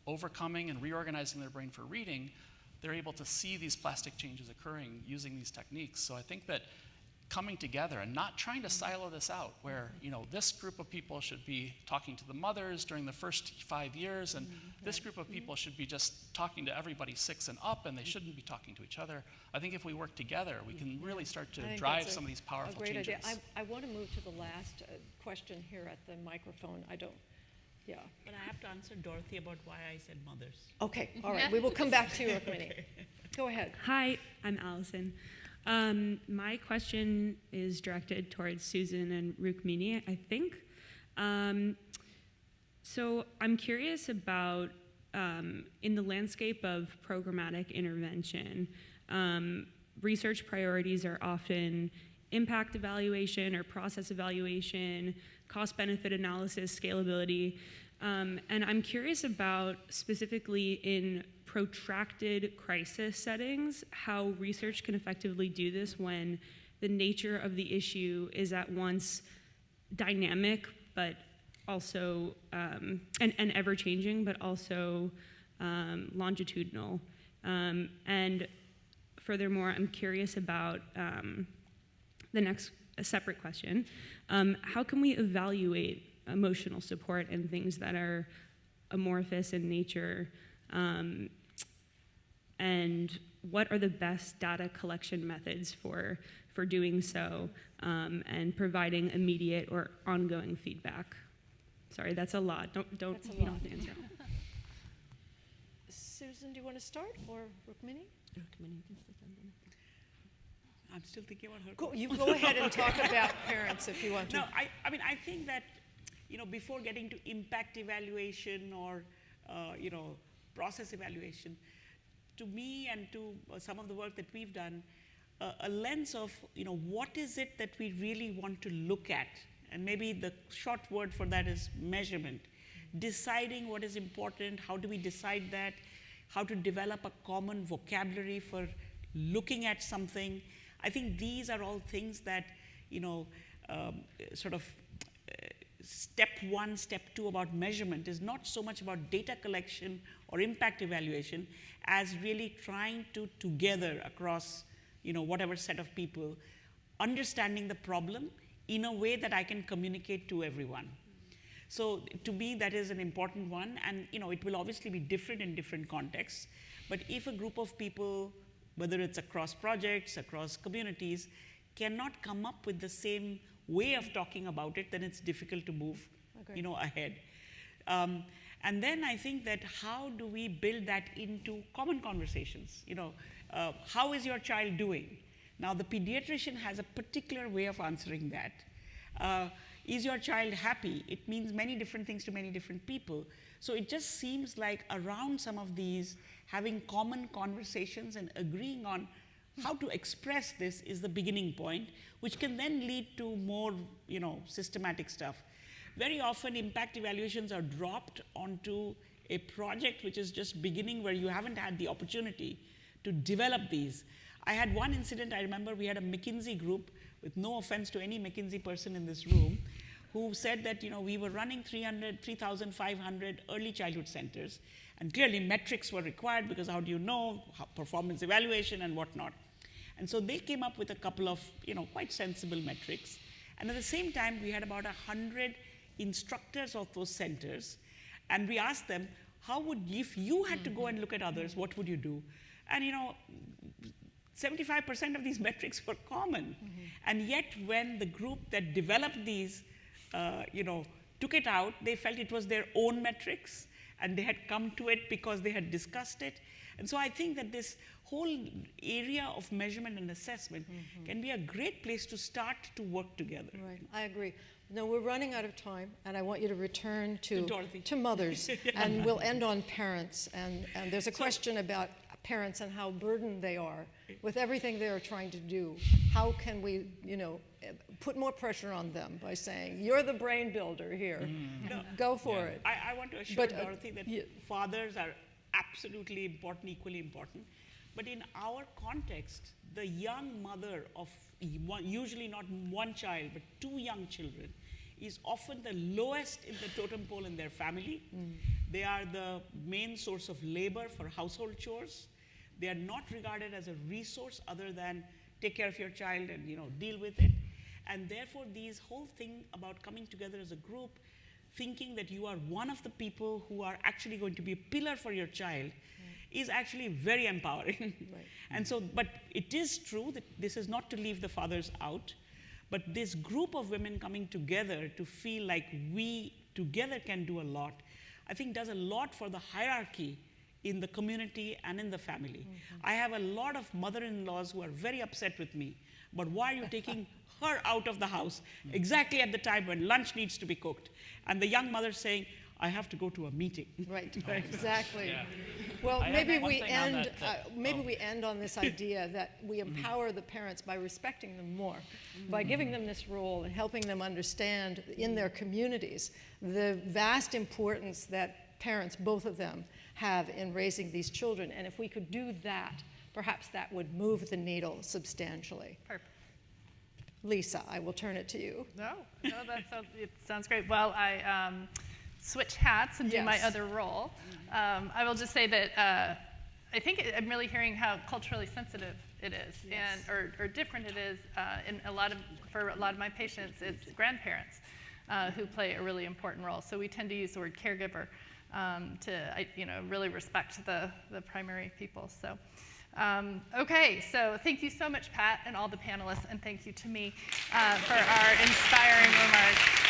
overcoming and reorganizing their brain for reading, they're able to see these plastic changes occurring using these techniques. So I think that coming together and not trying to silo this out, where this group of people should be talking to the mothers during the first 5 years, and this group of people should be just talking to everybody 6 and up, and they shouldn't be talking to each other. I think if we work together, we can really start to drive some of these powerful changes. Idea. I want to move to the last question here at the microphone. Yeah. But I have to answer Dorothy about why I said mothers. Okay, all right. We will come back to you, Rookmini. Go ahead. Hi, I'm Allison. My question is directed towards Susan and Rookmini, I think. So I'm curious about, in the landscape of programmatic intervention, research priorities are often impact evaluation or process evaluation, cost-benefit analysis, scalability. And I'm curious about, specifically in protracted crisis settings, how research can effectively do this when the nature of the issue is at once dynamic, but also, and ever-changing, but also longitudinal. And furthermore, I'm curious about the next separate question. How can we evaluate emotional support and things that are amorphous in nature? And what are the best data collection methods for doing so, and providing immediate or ongoing feedback? Sorry, that's a lot. You don't have to answer. Susan, do you want to start, or Rookmini? I'm still thinking about her. You go ahead and talk about parents if you want to. No, I think that, before getting to impact evaluation or, process evaluation, to me and to some of the work that we've done, a lens of, what is it that we really want to look at? And maybe the short word for that is measurement. Deciding what is important, how do we decide that? How to develop a common vocabulary for looking at something. I think these are all things that, step 1, step 2 about measurement is not so much about data collection or impact evaluation as really trying to together across, whatever set of people, understanding the problem in a way that I can communicate to everyone. So to me, that is an important one, and it will obviously be different in different contexts, but if a group of people, whether it's across projects, across communities, cannot come up with the same way of talking about it, then it's difficult to move, ahead. And then I think that how do we build that into common conversations? How is your child doing? Now, the pediatrician has a particular way of answering that. Is your child happy? It means many different things to many different people. So it just seems like around some of these, having common conversations and agreeing on how to express this is the beginning point, which can then lead to more, systematic stuff. Very often, impact evaluations are dropped onto a project which is just beginning, where you haven't had the opportunity to develop these. I had one incident, I remember we had a McKinsey group, with no offense to any McKinsey person in this room, who said that we were running 3,500 early childhood centers, and clearly metrics were required, because how do you know, performance evaluation and whatnot. And so they came up with a couple of quite sensible metrics. And at the same time, we had about 100 instructors of those centers, and we asked them, if you had to go and look at others, what would you do? And 75% of these metrics were common. And yet when the group that developed these, took it out, they felt it was their own metrics, and they had come to it because they had discussed it. And so I think that this whole area of measurement and assessment can be a great place to start to work together. Right, I agree. No, we're running out of time, and I want you to return to mothers, and we'll end on parents. And there's a question about parents and how burdened they are with everything they're trying to do. How can we, put more pressure on them by saying, you're the brain builder here. Go for it. I want to assure Dorothy that fathers are absolutely important, equally important. But in our context, the young mother of usually not one child, but 2 young children, is often the lowest in the totem pole in their family. They are the main source of labor for household chores. They are not regarded as a resource other than take care of your child and deal with it. And therefore, these whole thing about coming together as a group, thinking that you are one of the people who are actually going to be a pillar for your child, is actually very empowering. Right. And so, but it is true that this is not to leave the fathers out, but this group of women coming together to feel like we together can do a lot, I think does a lot for the hierarchy in the community and in the family. I have a lot of mother-in-laws who are very upset with me, but why are you taking her out of the house exactly at the time when lunch needs to be cooked? And the young mother saying, I have to go to a meeting. Right, exactly. Yeah. Well, I maybe have one we thing on end. that We end on this idea that we empower the parents by respecting them more, by giving them this role and helping them understand in their communities the vast importance that parents, both of them, have in raising these children. And if we could do that, perhaps that would move the needle substantially. Perfect. Lisa, I will turn it to you. No, it sounds great. Well, I switch hats and do my Yes. other role. I will just say that I think I'm really hearing how culturally sensitive it is, Yes. and or different it is. For a lot of my patients, it's grandparents who play a really important role. So we tend to use the word caregiver to really respect the primary people. So. Okay, so thank you so much, Pat, and all the panelists, and thank you to me for our inspiring remarks.